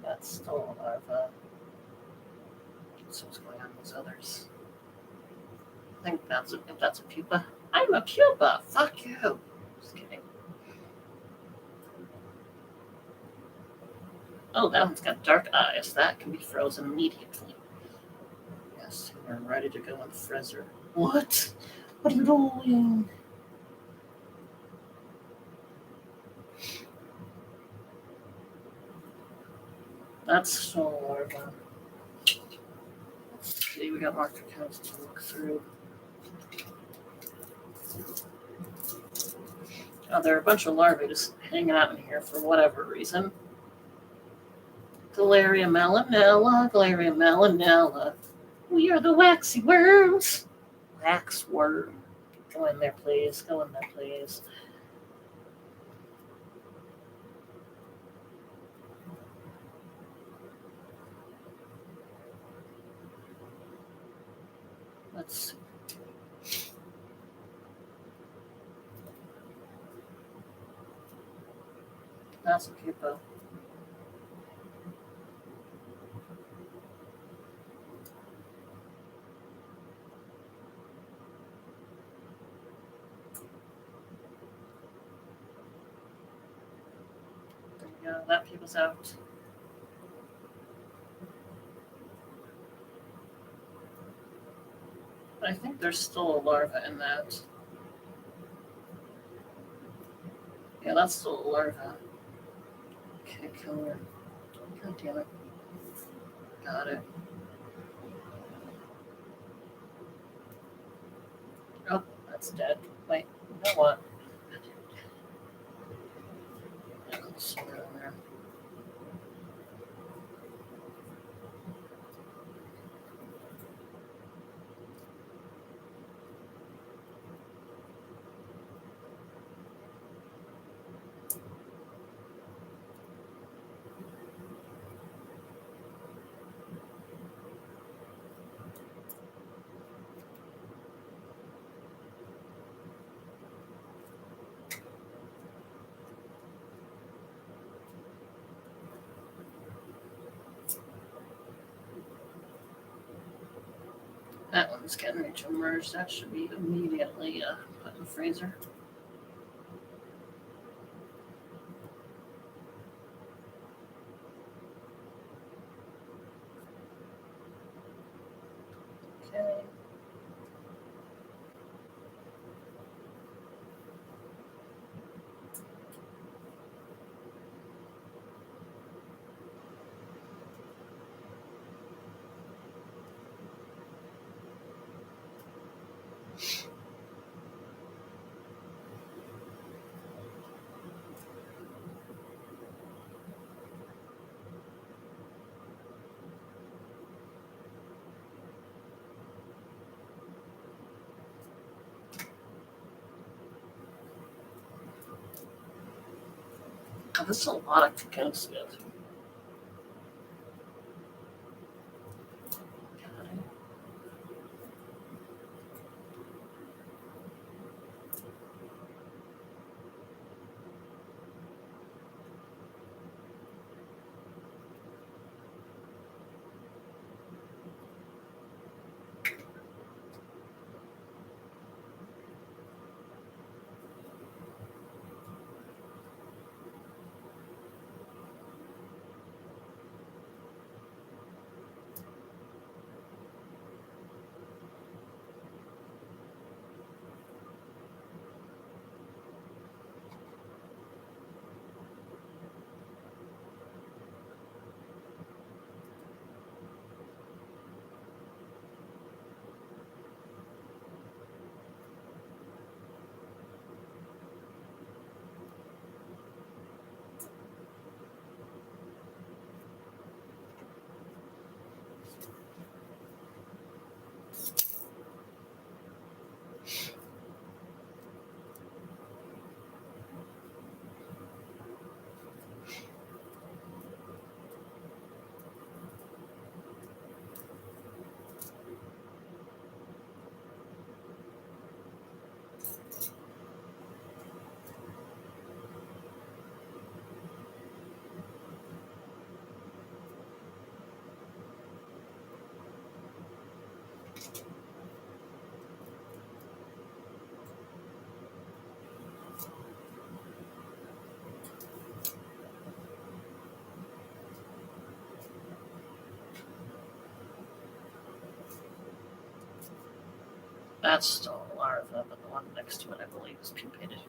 That's still a larva. So what's going on with those others? I think that's a pupa. I'm a pupa. Fuck you. Just kidding. Oh, that one's got dark eyes. That can be frozen immediately. Yes, we're ready to go in the freezer. What? What are you doing? That's still a larva. Let's see, we got more cocoons to look through. Oh, there are a bunch of larvae just hanging out in here for whatever reason. Galeria melanella, Galeria melanella. We are the waxy worms. Wax worm. Go in there, please. Go in there, please. Let's see. That's a pupa. There you go. That pupa's out. I think there's still a larva in that. Yeah, that's still a larva. Okay, killer. God damn it. Got it. Oh, that's dead. Wait, you know what? Yeah, let's see that in there. That one's getting ready to emerge. That should be immediately put in the freezer. Okay. Oh, this is a lot of cocoons to go through. That's still a larva, but the one next to it, I believe, is pupated.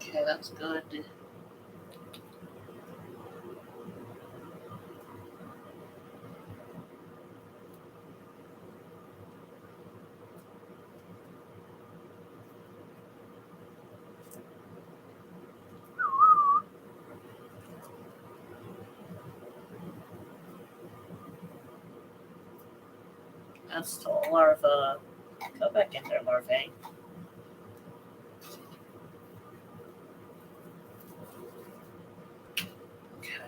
Okay, that's good. That's still a larva. Go back in there, larvae. Okay.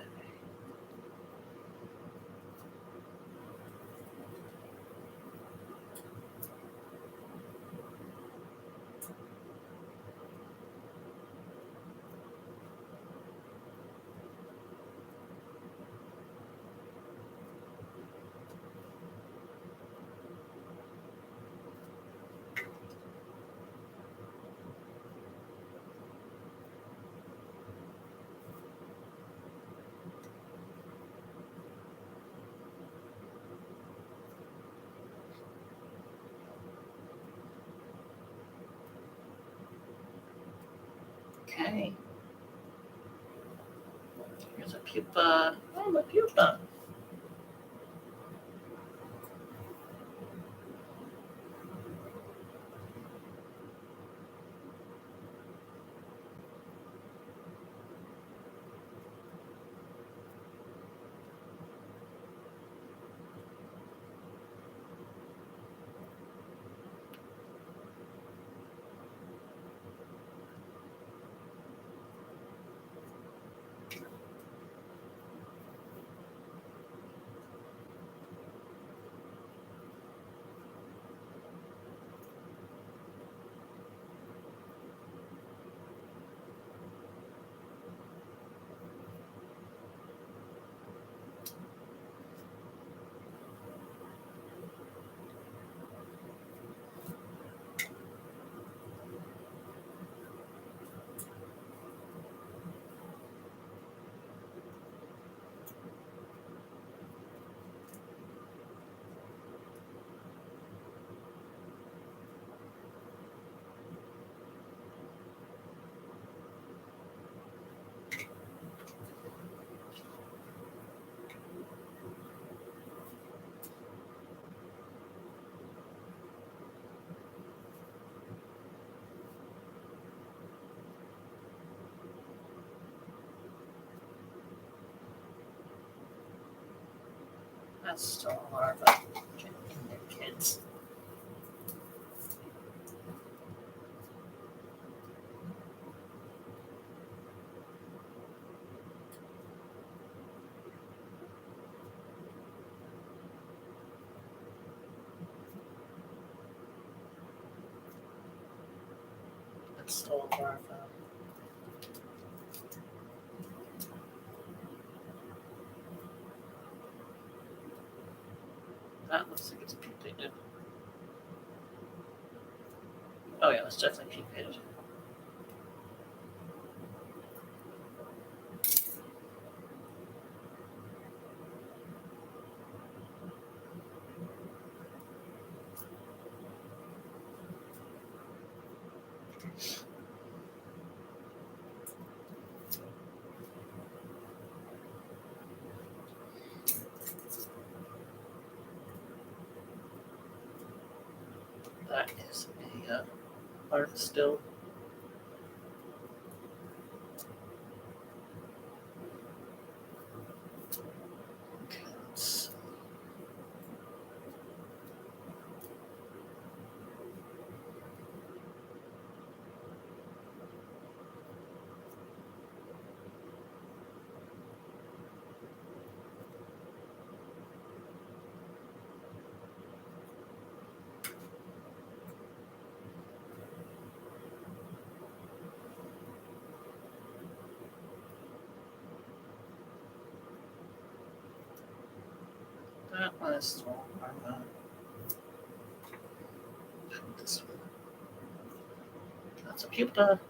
Okay. Here's a pupa. Oh, the pupa. That's still a larva. Get in there, kids. That's still a larva. That looks like it's pupated. Oh yeah, it's definitely pupated. That is a larva still. Okay, that one is still larva. This one. That's a pupa.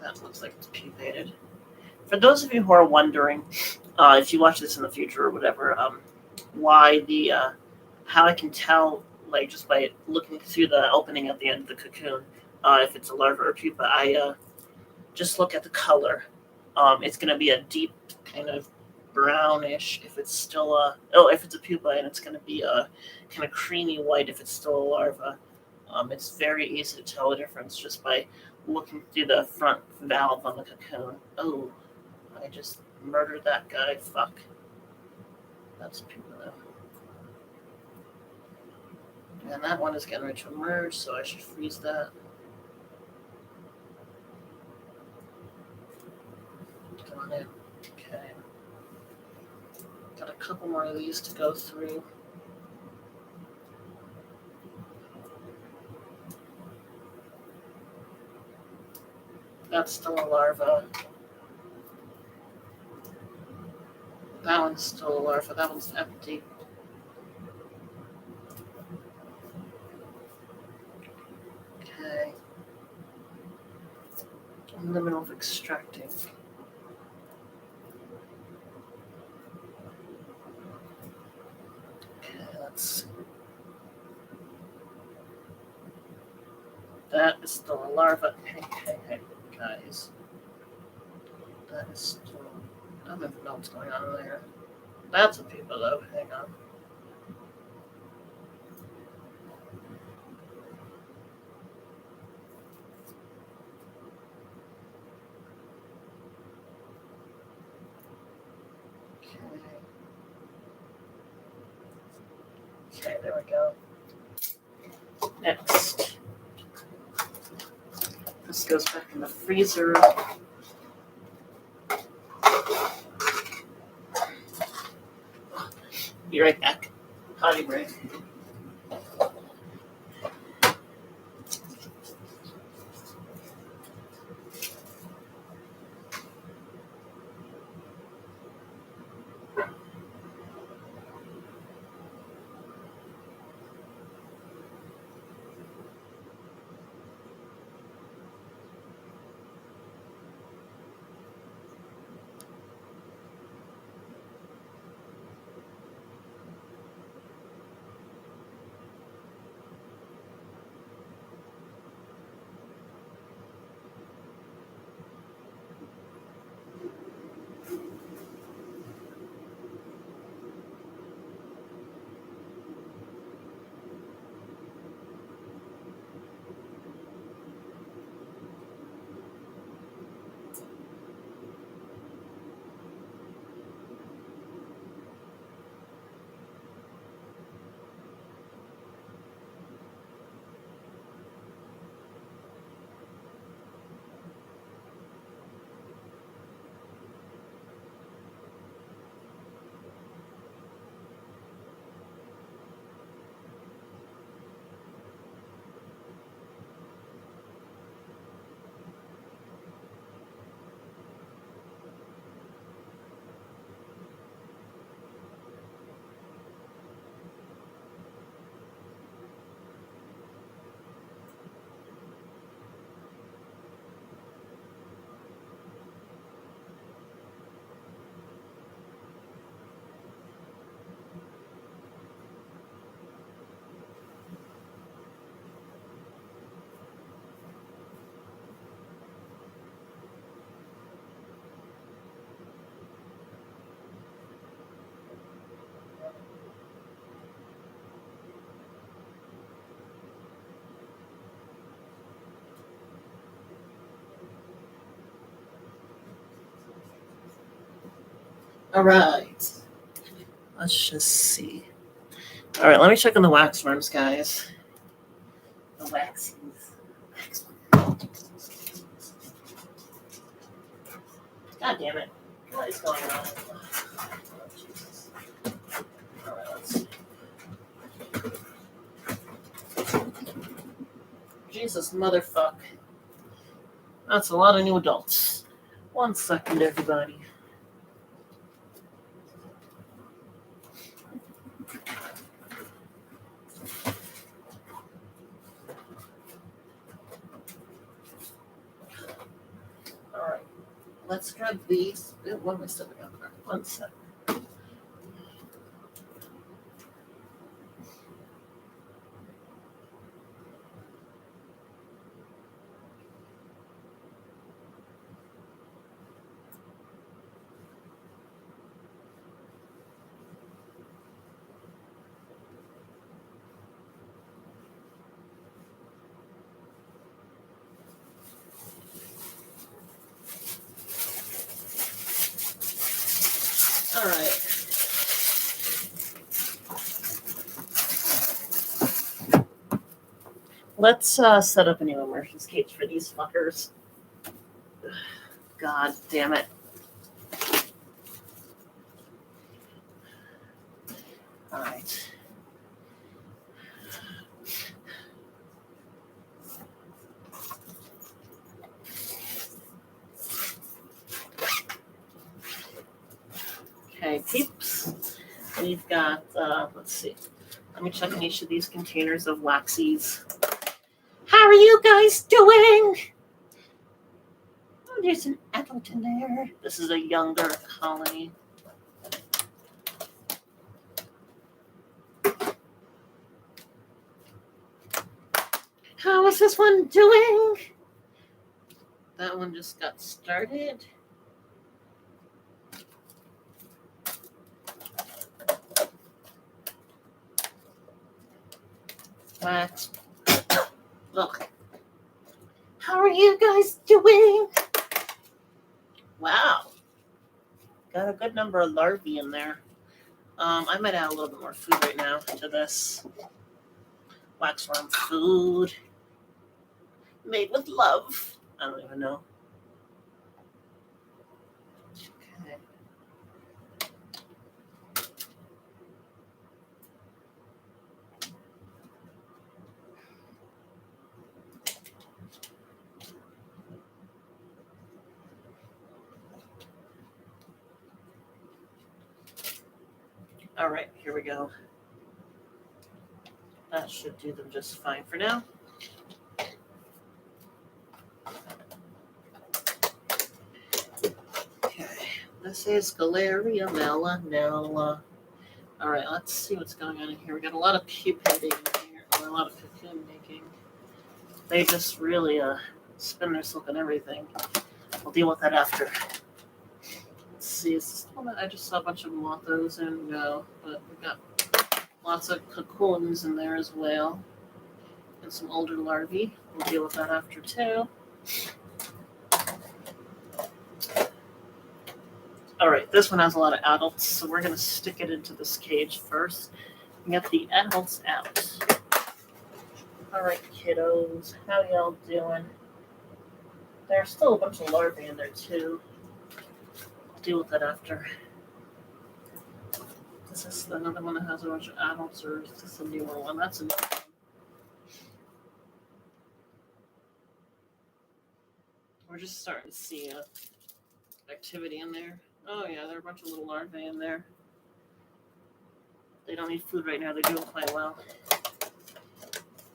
That looks like it's pupated. For those of you who are wondering, if you watch this in the future or whatever, why the how I can tell, like just by looking through the opening at the end of the cocoon, if it's a larva or pupa, I just look at the color. It's going to be a deep kind of brownish if it's still if it's a pupa, and it's going to be a kind of creamy white if it's still a larva. It's very easy to tell the difference just by looking through the front valve on the cocoon. Oh, I just murdered that guy. Fuck. That's a pupa though. And that one is getting ready to emerge, so I should freeze that. Come on in. Okay. Got a couple more of these to go through. That's still a larva. That one's still a larva. That one's empty. Okay. I'm in the middle of extracting. Okay, let's see. That is still a larva. Hey, guys. That is still. I don't even know what's going on there. That's a pupa though. Hang on. Okay, there we go. Next. This goes back in the freezer. Be right back. Potty break. All right. Let's just see. All right, let me check on the wax worms, guys. The waxies. God damn it. What is going on? Oh, Jesus. All right, let's see. Jesus, motherfuck. That's a lot of new adults. 1 second, everybody. All right. Let's grab these. What am I stepping on? 1 second. All right. Let's set up a new immersion cage for these fuckers. God damn it. All right. Okay, peeps. We've got, let's see. Let me check in each of these containers of waxies. How are you guys doing? Oh, there's an adult in there. This is a younger colony. How is this one doing? That one just got started. Wax. Look. How are you guys doing? Wow. Got a good number of larvae in there. I might add a little bit more food right now to this. Waxworm food. Made with love. I don't even know. Okay. All right, here we go. That should do them just fine for now. Okay, this is Galeria melanella. All right, let's see what's going on in here. We got a lot of pupating in here, or a lot of cocoon making. They just really spin their silk and everything. We'll deal with that after. Let's see, is this the one that I just saw a bunch of mothos in? No, but we've got lots of cocoons in there as well. And some older larvae. We'll deal with that after too. All right, this one has a lot of adults, so we're going to stick it into this cage first and get the adults out. All right, kiddos, how y'all doing? There's still a bunch of larvae in there too. I'll deal with that after. Is this another one that has a bunch of adults, or is this a newer one? That's a new one. We're just starting to see activity in there. Oh yeah, there are a bunch of little larvae in there. They don't need food right now. They're doing quite well.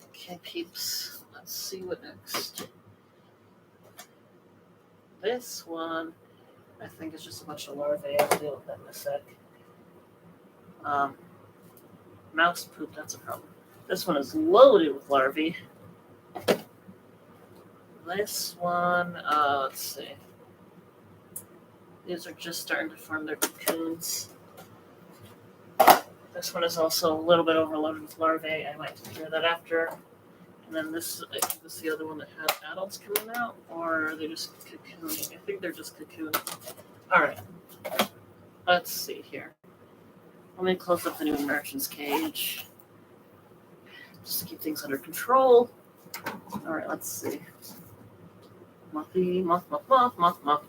Okay, peeps. Let's see what next. This one, I think, is just a bunch of larvae. I'll deal with that in a sec. Mouse poop, that's a problem. This one is loaded with larvae. This one, let's see. These are just starting to form their cocoons. This one is also a little bit overloaded with larvae. I might take care of that after. And then this, I think this is the other one that has adults coming out, or are they just cocooning? I think they're just cocooning. All right. Let's see here. Let me close up the new emergence cage. Just to keep things under control. Alright, let's see. Muffy, muff, muff, muff, muff, muff.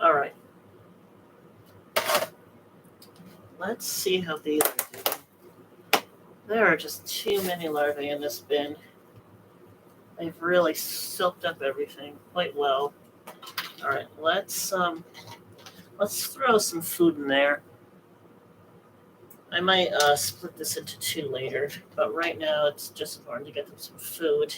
Alright. Let's see how these are doing. There are just too many larvae in this bin. They've really soaked up everything quite well. Alright, let's throw some food in there. I might split this into two later, but right now it's just important to get them some food.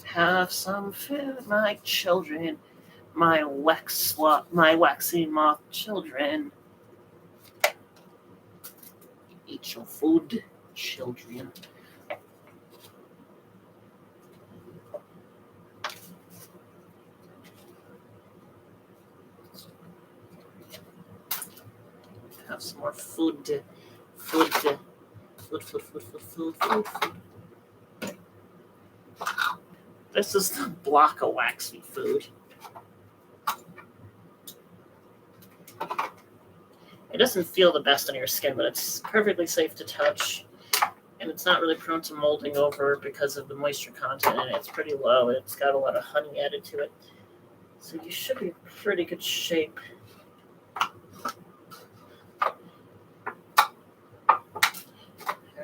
Have some food, my children, my waxy moth children. Eat your food, children. Have some more food. Food. This is the block of waxy food. It doesn't feel the best on your skin, but it's perfectly safe to touch. And it's not really prone to molding over because of the moisture content in it. It's pretty low, and it's got a lot of honey added to it. So you should be in pretty good shape.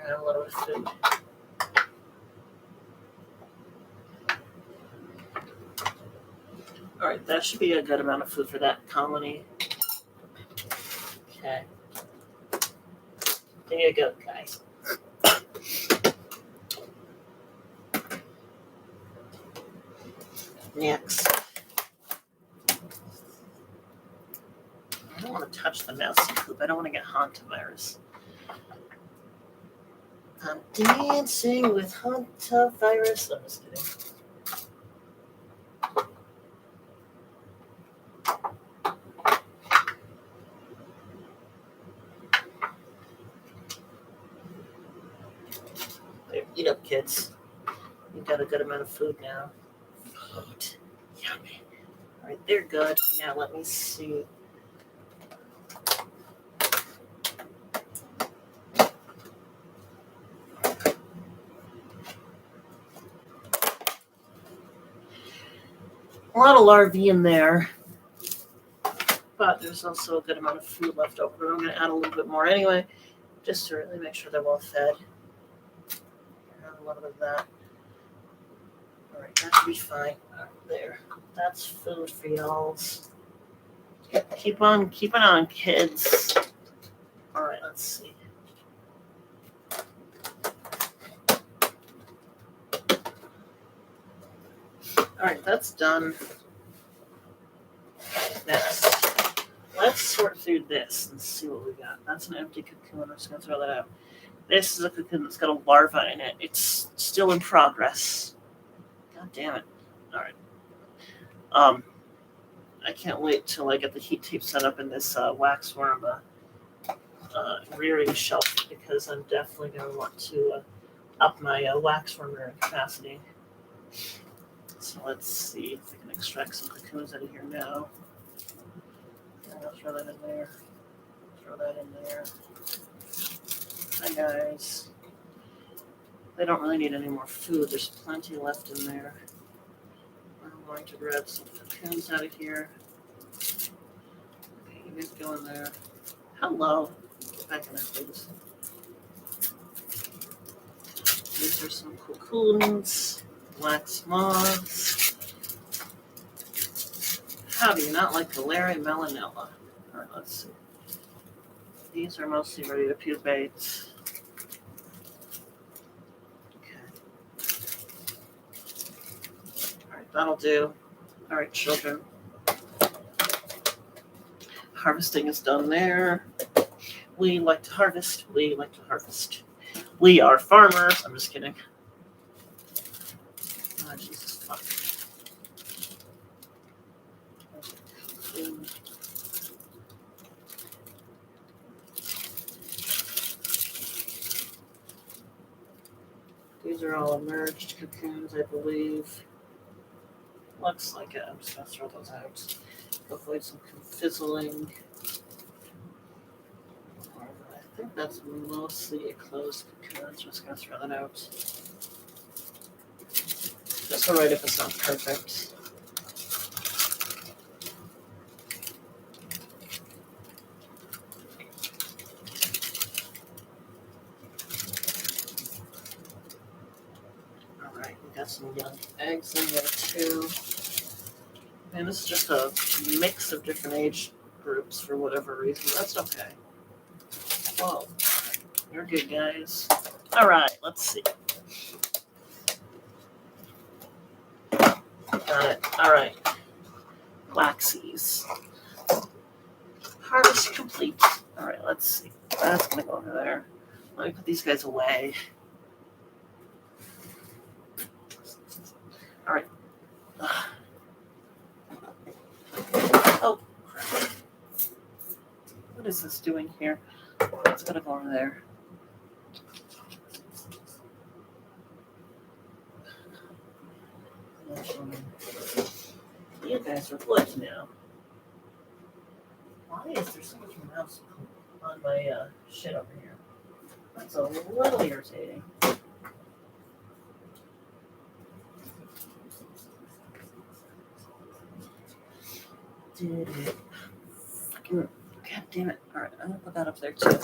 Have a little bit of food. All right, that should be a good amount of food for that colony. Okay. There you go, guys. Next. I don't want to touch the mousy poop. I don't want to get hantavirus. I'm dancing with hantavirus. I'm just kidding. There, eat up, kids. You've got a good amount of food now. Food. Yummy. All right, they're good. Now let me see. A lot of larvae in there, but there's also a good amount of food left over. I'm going to add a little bit more anyway, just to really make sure they're well fed. Add a little bit of that. All right, that should be fine. Right, there. That's food for y'alls. Keep on keeping on, kids. All right, let's see. All right, that's done. Next, let's sort through this and see what we got. That's an empty cocoon. I'm just going to throw that out. This is a cocoon that's got a larva in it. It's still in progress. God damn it. All right. I can't wait till I get the heat tape set up in this waxworm rearing shelf, because I'm definitely going to want to up my waxworm rearing capacity. So let's see if we can extract some cocoons out of here now. I'll throw that in there. Throw that in there. Hi, guys. They don't really need any more food. There's plenty left in there. I'm going to grab some cocoons out of here. Okay, you guys go in there. Hello. Get back in there, please. These are some cocoons. Wax moths. How do you not like Galera melanella? All right, let's see. These are mostly ready to pubate. That'll do. All right, children. Harvesting is done there. We like to harvest. We like to harvest. We are farmers. I'm just kidding. Oh, Jesus fuck. These are all emerged cocoons, I believe. Looks like it. I'm just going to throw those out. Avoid some fizzling. I think that's mostly a closed cocoon. I'm just going to throw that out. Just alright if it's not perfect. Alright, we got some young eggs in there too. And this is just a mix of different age groups for whatever reason. That's okay. Whoa. You're good, guys. Alright, let's see. Got it. Alright. Waxies. Harvest complete. Alright, let's see. That's going to go over there. Let me put these guys away. Alright. Oh. What is this doing here? It's going to go over there. You guys are wood now. Why is there so much mouse on my shit over here? That's a little irritating. Fucking, god damn it. Alright, I'm gonna put that up there too.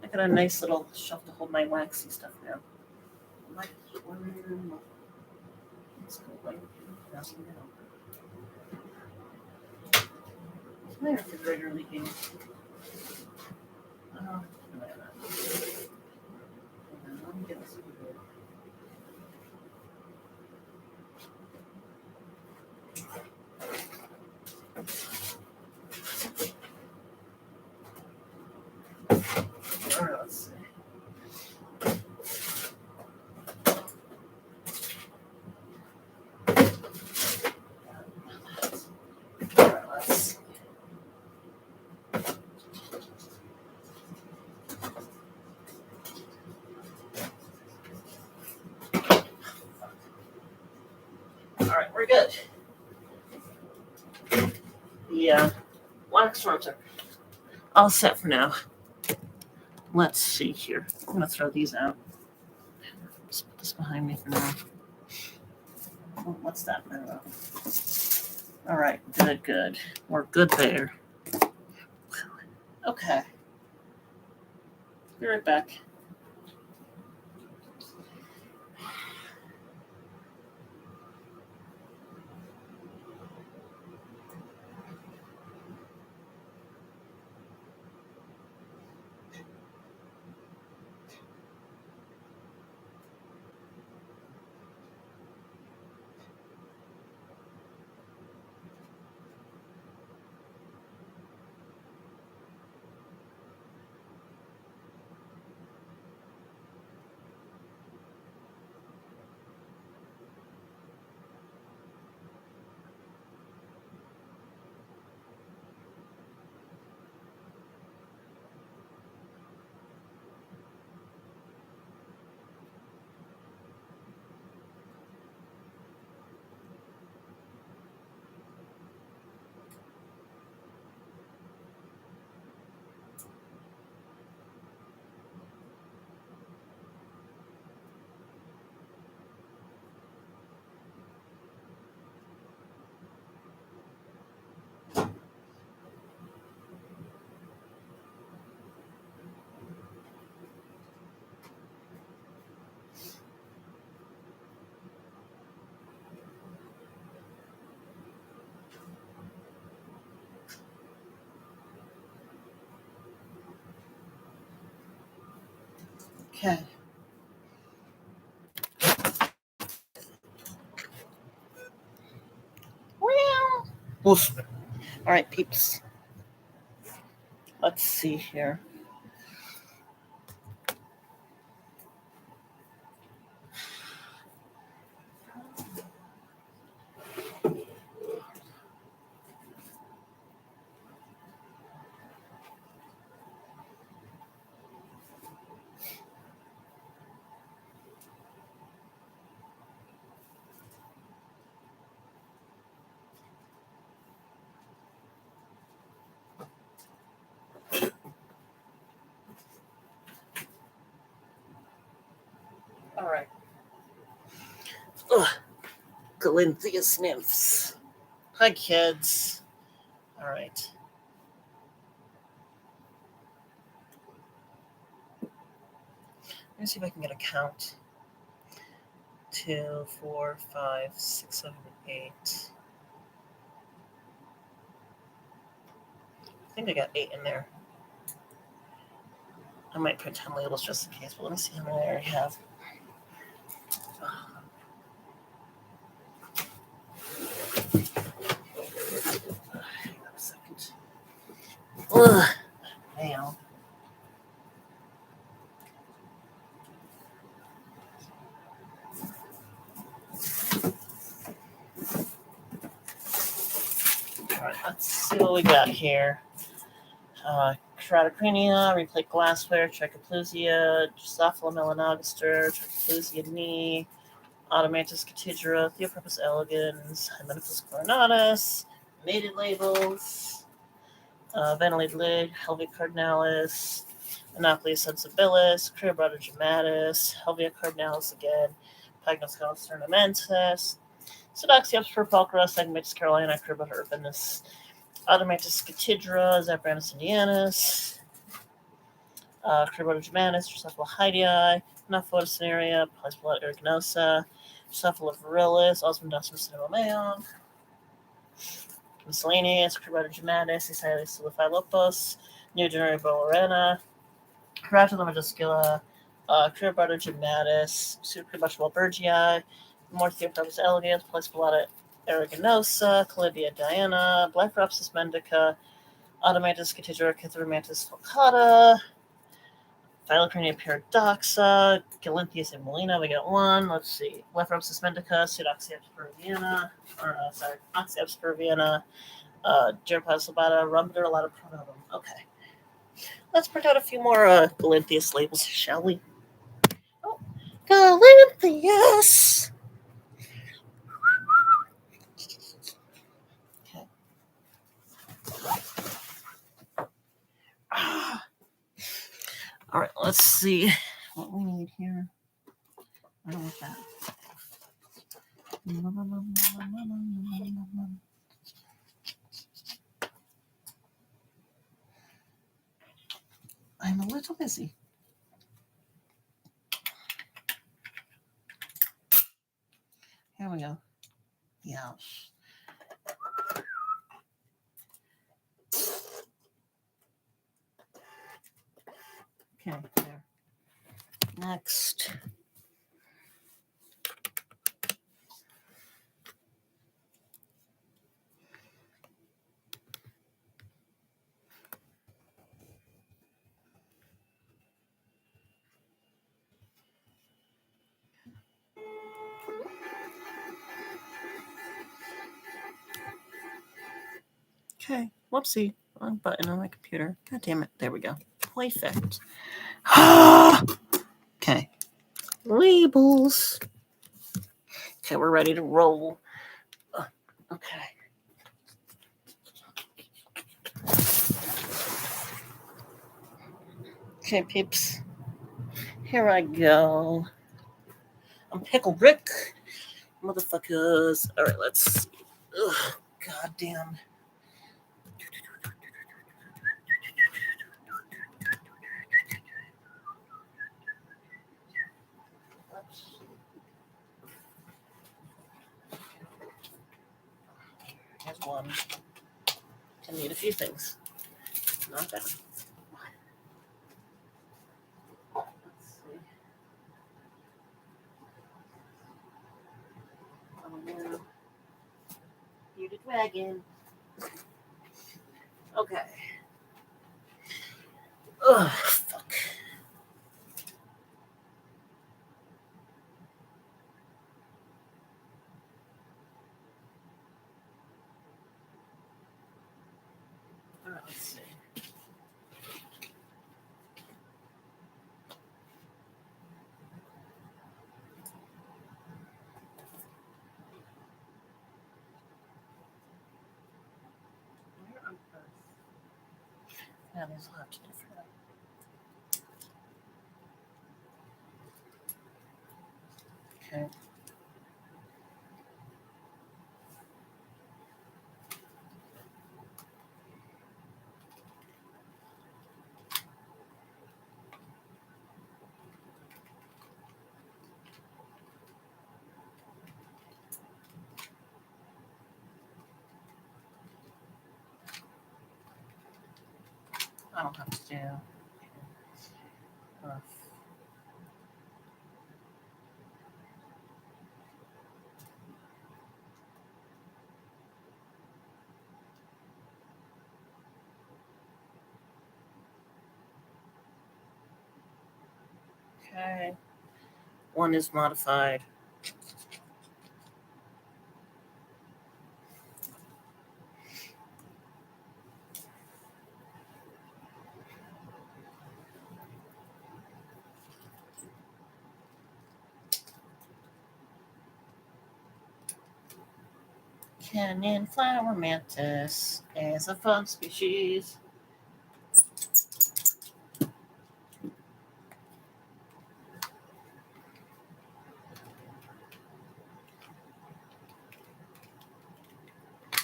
I got a nice little shelf to hold my waxy stuff now. Let's go like that now. Is my refrigerator leaking? Oh, let me get this over here. Alright, let's see. Alright, let's see. Alright, we're good. The wax worms are all set for now. Let's see here. I'm going to throw these out. Just put this behind me for now. Oh, what's that? I don't know. All right, good. We're good there. Okay. Be right back. Okay. All right, peeps. Let's see here. Galinthius nymphs. Hi, kids. All right. Let me see if I can get a count. 2, 4, 5, 6, 7, 8. I think I got 8 in there. I might pretend labels just in case, but let me see how many I already have. Hang on a second. Ugh. Damn. Alright, let's see what we got here. Keratocrania, replate glassware, Trichoplusia, Drosophila melanogaster, Trichoplusia knee, Automantus cattigera, Theopropus elegans, Hymenopus coronatus, mated labels, ventilated lid, Helvia cardinalis, Monopoly sensibilis, Criobrata gemmatis, Helvia cardinalis again, Pagnoscalis ornamentus, Pseudoxiops purpura, Segmentus carolina, Criobrata urbanus, Automantus cattigera, Zapranus indianus, Criobrata gemmatis, Drosophila hydei, Nauphoeta cinerea, Polyspelata aeruginosa, Drosophila virilis, Osmundosum cinnamomeum, Miscellaneous, Criobrata gemmatis, Acylis silophyllopus, Neogenera bolorena, Caratula majuscula, Criobrata gemmatis, Pseudocribus walbergii, Morpheopropus elegans, Polyspelata aeruginosa, Calidia diana, Blepharopsis mendica, Automantus cattigera, Chythromantis falcata, Phylocrania paradoxa, Galinthius and Molina, we got 1. Let's see. Blepharopsis mendica, Pseudoxiops peruviana, Oxyops peruviana, Gerapaz lobata, Rumpeter, a lot of pronotum. Okay. Let's print out a few more Galinthius labels, shall we? Oh, Galinthius! Okay. All right, let's see what we need here. I don't want that. I'm a little busy. Here we go. Yes. Okay, there. Next. Okay, whoopsie. Wrong button on my computer. God damn it. There we go. Perfect. Okay. Labels. Okay, we're ready to roll. Okay. Okay, peeps. Here I go. I'm Pickle Rick. Motherfuckers. Alright, let's see. Ugh, goddamn. Here's one. I need a few things. Not that. Let's see. Oh no. Bearded dragon. Okay. Ugh, fuck. Alright, let's see. Where on earth? Yeah, these will have to do for that. Okay. I don't have to do. Okay. One is modified. Canyon flower mantis is a fun species.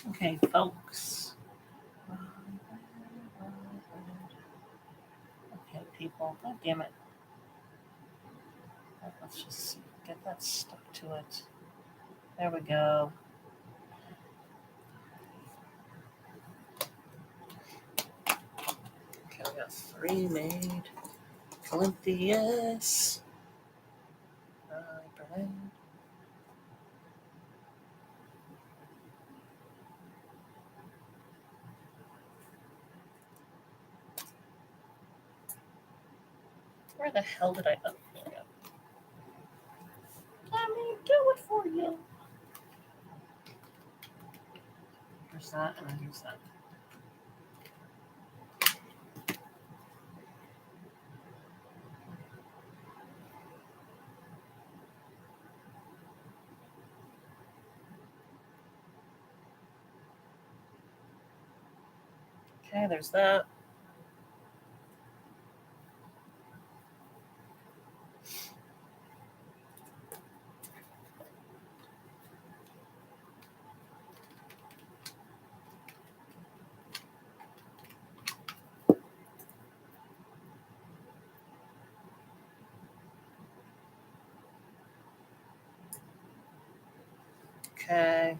Okay, folks. Okay, people. God damn it. Let's just get that stuck to it. There we go. Okay, we got 3 made. Colynthius. Brian. Where the hell did I? Oh, there we go. Let me do it for you. Here's that, and then here's that. Okay, there's that. Okay.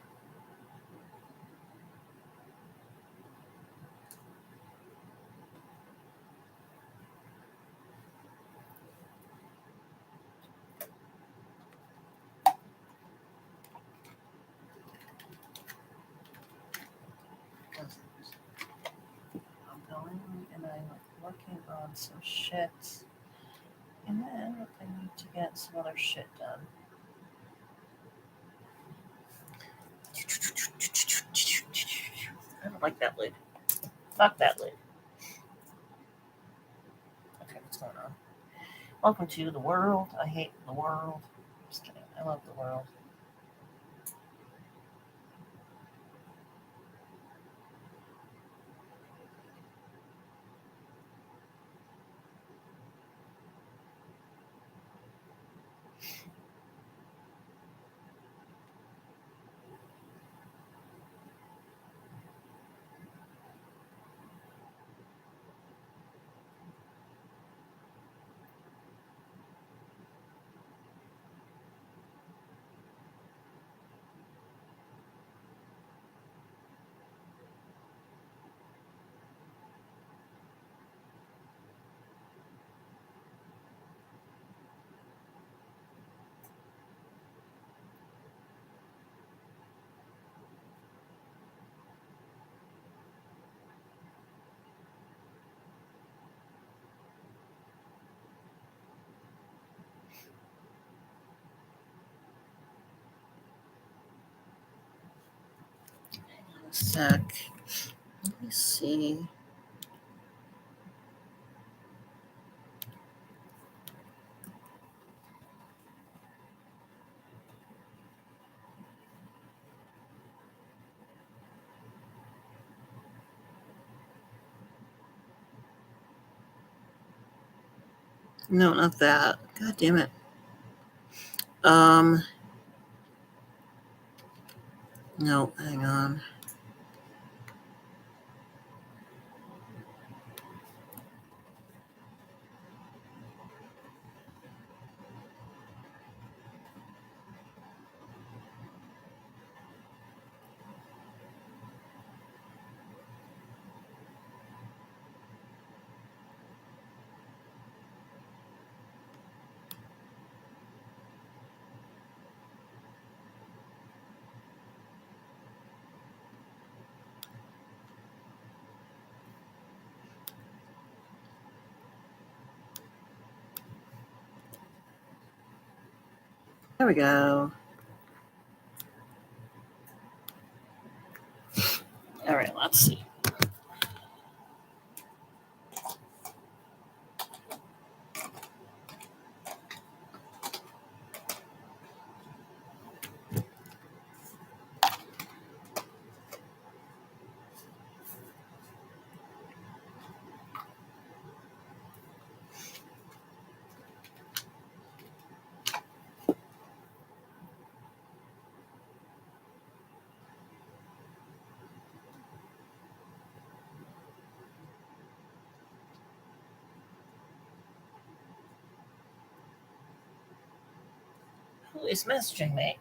I'm going and I'm working on some shit. And then I need to get some other shit done. I don't like that lid. Fuck that lid. Okay, what's going on? Welcome to the world. I hate the world. Just kidding. I love the world. Hang on a sec. Let me see. No, not that. God damn it. No, hang on. There we go. All right, let's see. Who is messaging me?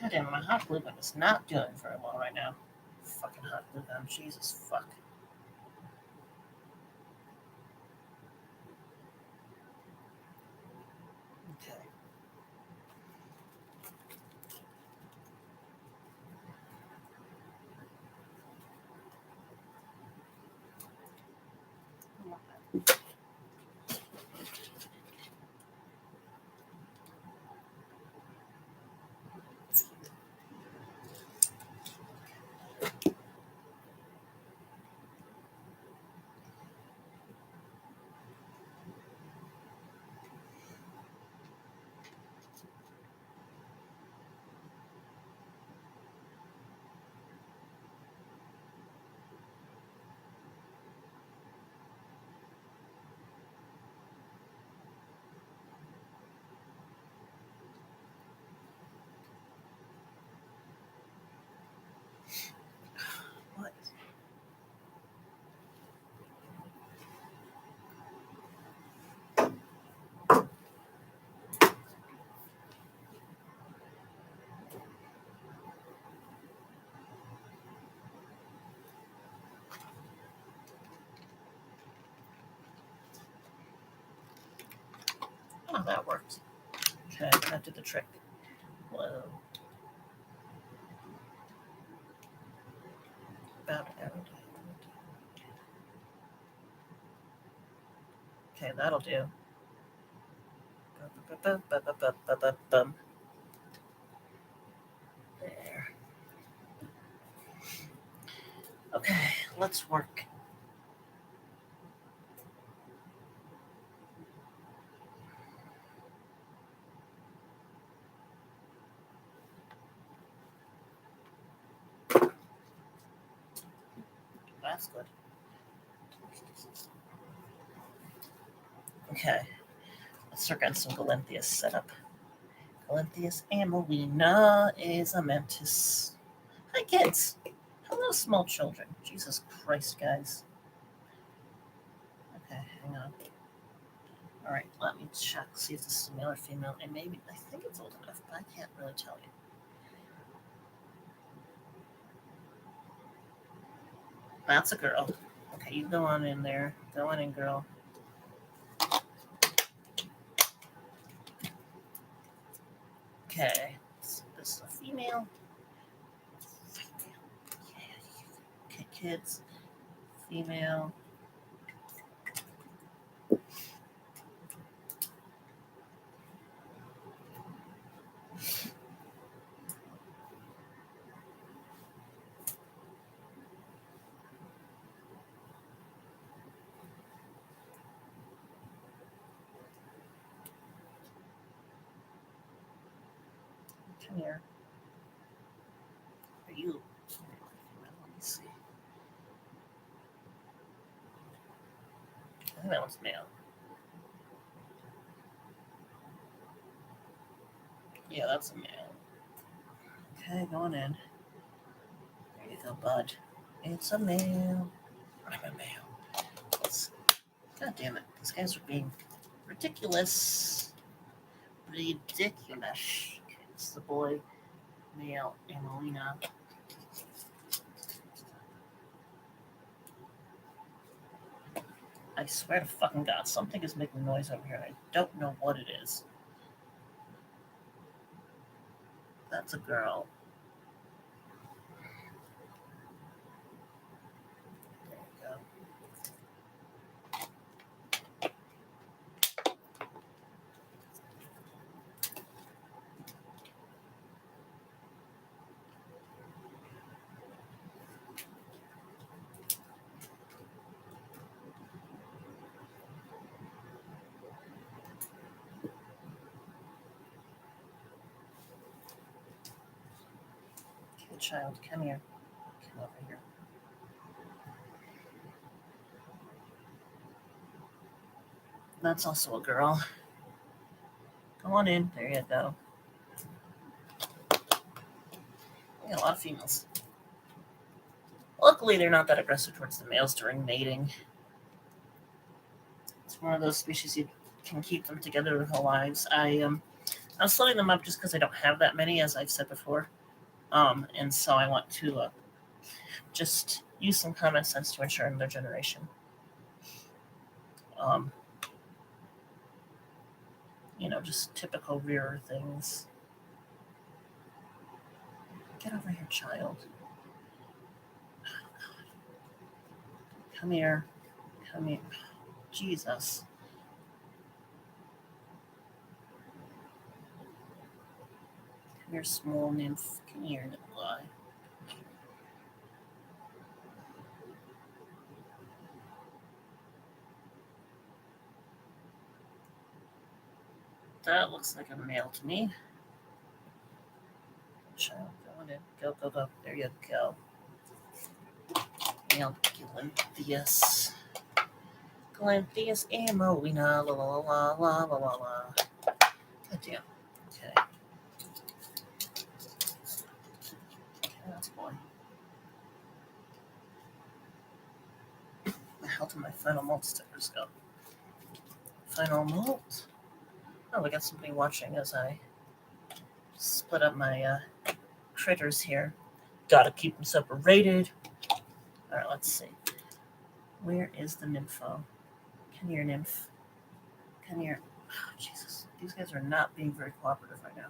God damn, my hot glue gun is not doing very well right now. Fucking hot glue gun, Jesus fuck. Okay. What? Oh, that worked. Okay, that did the trick. Whoa. About it. Okay, that'll do. There. Okay, let's work. good. Okay. Let's start getting some Galinthius set up. Galinthius amowina is a mantis. Hi, kids. Hello, small children. Jesus Christ, guys. Okay, hang on. All right, let me check, see if this is male or female. And maybe, I think it's old enough, but I can't really tell you. That's a girl. Okay, you go on in there. Go on in, girl. Okay, so this is a female. Okay, kids. Female. Come here. Are you? Let me see. I think that one's male. Yeah, that's a male. Okay, going in. There you go, bud. It's a male. I'm a male. God damn it. These guys are being ridiculous. Ridiculous. Okay, this is the boy. Male. Amelina. I swear to fucking God, something is making noise over here. I don't know what it is. That's a girl. There you go. Okay, child, come here. Come over here. That's also a girl. Go on in. There you go. We got a lot of females. Luckily, they're not that aggressive towards the males during mating. It's one of those species you can keep them together their whole lives. I'm slowing them up just because I don't have that many, as I've said before. And so I want to just use some common sense to ensure in their generation. Just typical rearer things. Get over here, child. Oh, God. Come here. Come here. Jesus. Come here, small nymph. Come here, little eye. That looks like a male to me. Child, go on in. Go, go, go. There you go. Male Galinthius. Galinthius amowina. La la la la la la la. God damn. Okay. Okay, that's a boy. Where the hell did my final molt stickers go? Final molt. Oh, we got somebody watching as I split up my critters here. Gotta keep them separated. Alright, let's see. Where is the nympho? Come here, nymph. Come here. Oh, Jesus. These guys are not being very cooperative right now.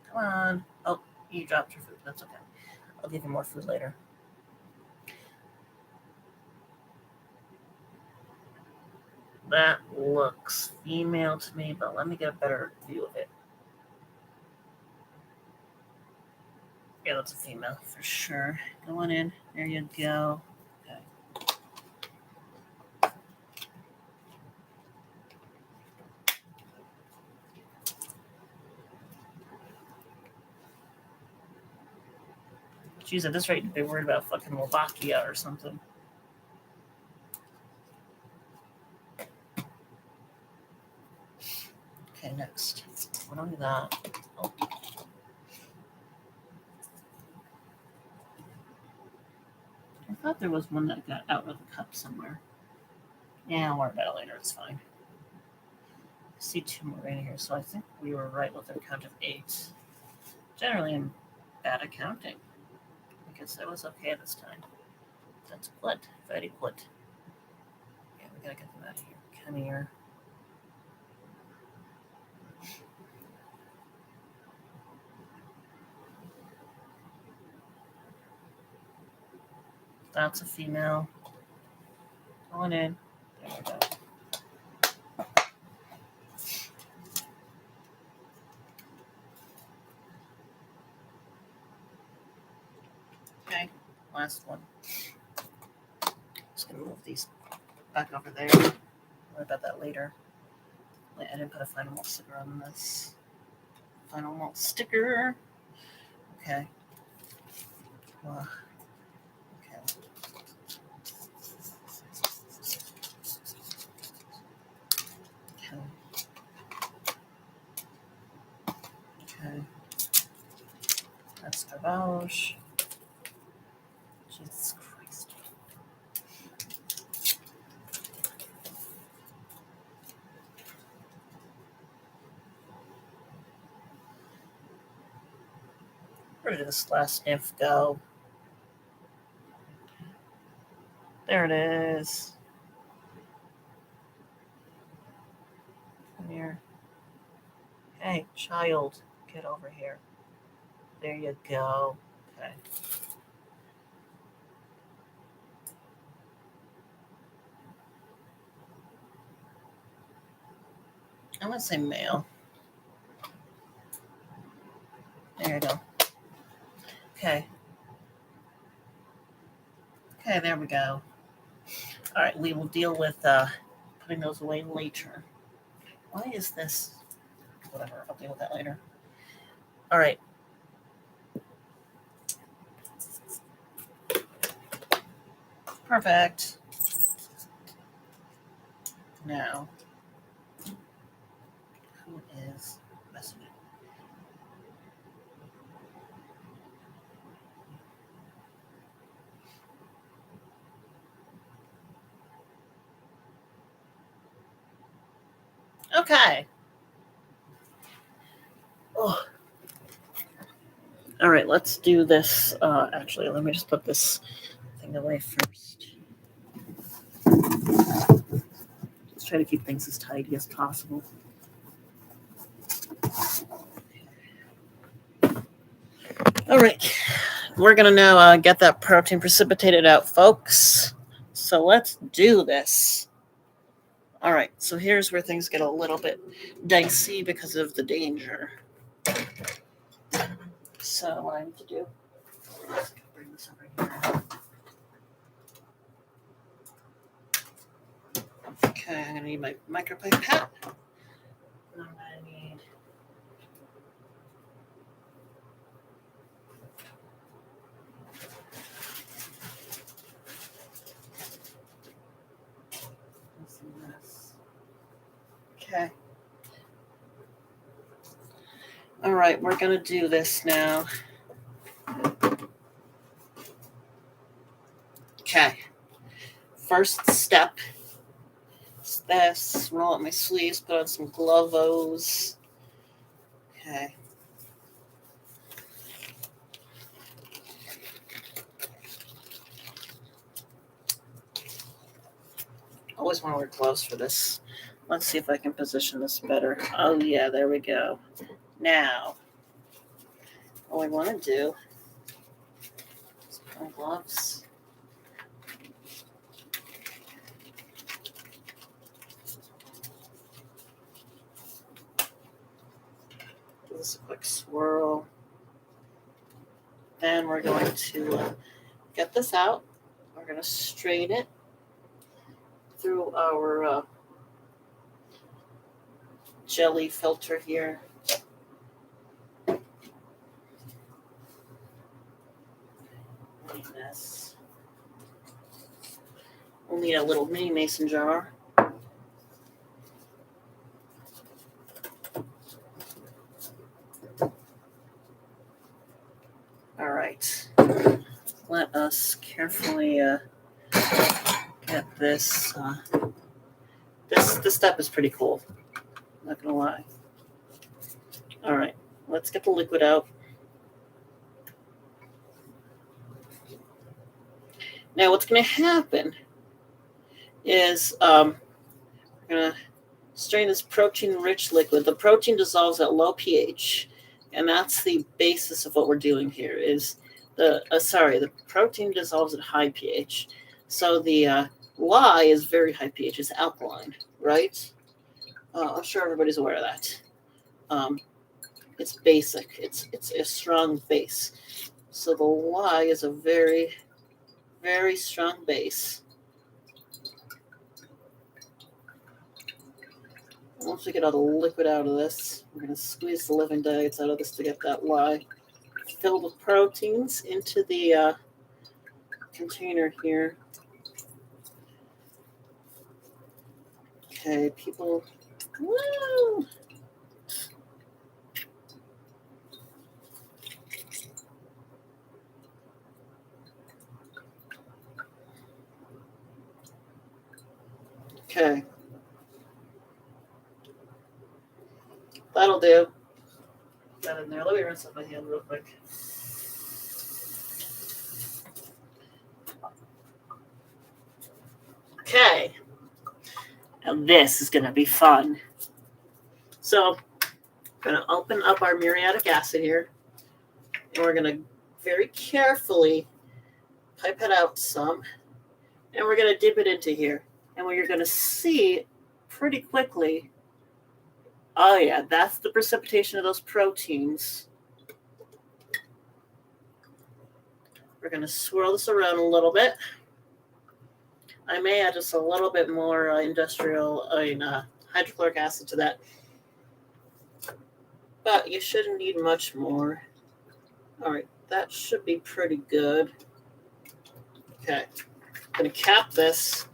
Come on. Oh, you dropped your food. That's okay. I'll give you more food later. That looks female to me, but let me get a better view of it. Yeah, that's a female for sure. Go on in. There you go. Okay. Jeez, at this rate, you'd be worried about fucking Slovakia or something. Okay, next. What do we got? Oh. I thought there was one that got out of the cup somewhere. Yeah, I'll worry about it later. It's fine. I see 2 more in here, so I think we were right with a count of 8. Generally, I'm bad at counting. I guess I was okay this time. That's good. Very good. Yeah, we gotta get them out of here. Come here. That's a female. Going in. There we go. Okay, last one. Just gonna move these back over there. Worry about that later. Wait, I didn't put a final malt sticker on this. Final malt sticker. Okay. Okay. Okay. Okay. That's garbage. Jesus Christ. Where did this last nymph go? There it is. Come here. Hey, child, get over here. There you go. Okay. I'm going to say male. There you go. Okay. Okay, there we go. All right, we will deal with putting those away later. Why is this? Whatever, I'll deal with that later. All right. Perfect. Now, who is messaging? Okay. Oh. All right, let's do this. Actually, let me just put this thing away first. Let's try to keep things as tidy as possible. All right, we're going to now get that protein precipitated out, folks. So let's do this. All right, so here's where things get a little bit dicey because of the danger. So what I need to do is bring this over here. Okay, I'm going to need my micropipette. I'm going to need this. Okay. All right, we're going to do this now. Okay. First step is this. Roll up my sleeves, put on some glovos. Okay. Always want to wear gloves for this. Let's see if I can position this better. Oh, yeah, there we go. Now, all I want to do is put on gloves. Do this a quick swirl. Then we're going to get this out. We're going to strain it through our jelly filter here. This. We'll need a little mini mason jar. get this. This step is pretty cool. Not gonna lie. All right, let's get the liquid out. Now, what's gonna happen is we're gonna strain this protein-rich liquid. The protein dissolves at low pH, and that's the basis of what we're doing here. Is the protein dissolves at high pH, so the lye is very high pH. It's alkaline, right? I'm sure everybody's aware of that. It's basic. It's a strong base. So the lye is a very, very strong base. Once we get all the liquid out of this, we're going to squeeze the living daylights out of this to get that lye filled with proteins into the container here. Okay, people. Woo! Okay. That'll do. That in there. Let me rinse up my hand real quick. Okay. Now this is going to be fun. So, I'm going to open up our muriatic acid here. And we're going to very carefully pipe it out some. And we're going to dip it into here. And what you're going to see pretty quickly, oh yeah, that's the precipitation of those proteins. We're going to swirl this around a little bit. I may add just a little bit more hydrochloric acid to that. But you shouldn't need much more. All right, that should be pretty good. Okay, I'm going to cap this.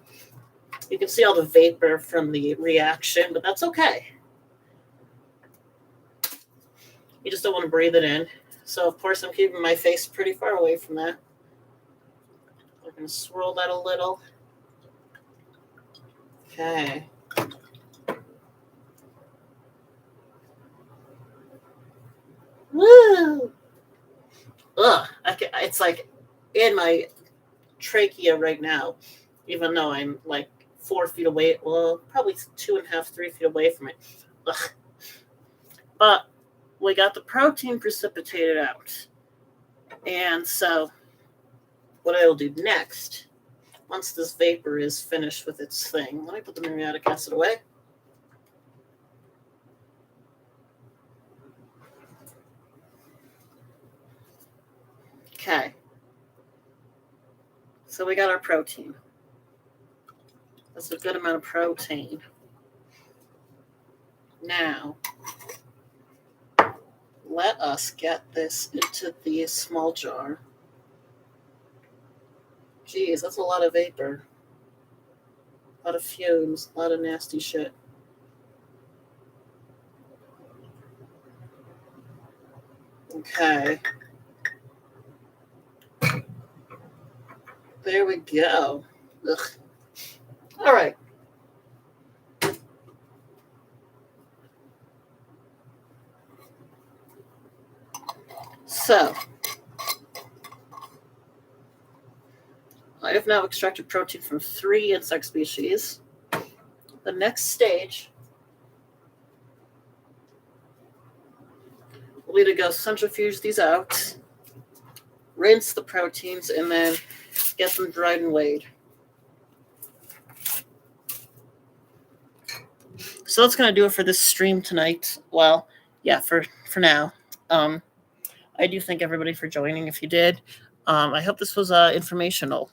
You can see all the vapor from the reaction, but that's okay. You just don't want to breathe it in. So, of course, I'm keeping my face pretty far away from that. I'm going to swirl that a little. Okay. Woo! Ugh, it's like in my trachea right now, even though I'm like 4 feet away, well, probably 2.5, 3 feet away from it. Ugh. But we got the protein precipitated out. And so what I will do next, once this vapor is finished with its thing, let me put the muriatic acid away. Okay. So we got our protein. That's a good amount of protein. Now, let us get this into the small jar. Geez, that's a lot of vapor. A lot of fumes, a lot of nasty shit. Okay. There we go. Ugh. All right. So, I have now extracted protein from 3 insect species. The next stage will be to go centrifuge these out, rinse the proteins, and then get them dried and weighed. So that's going to do it for this stream tonight. Well, yeah, for now. I do thank everybody for joining if you did. I hope this was informational.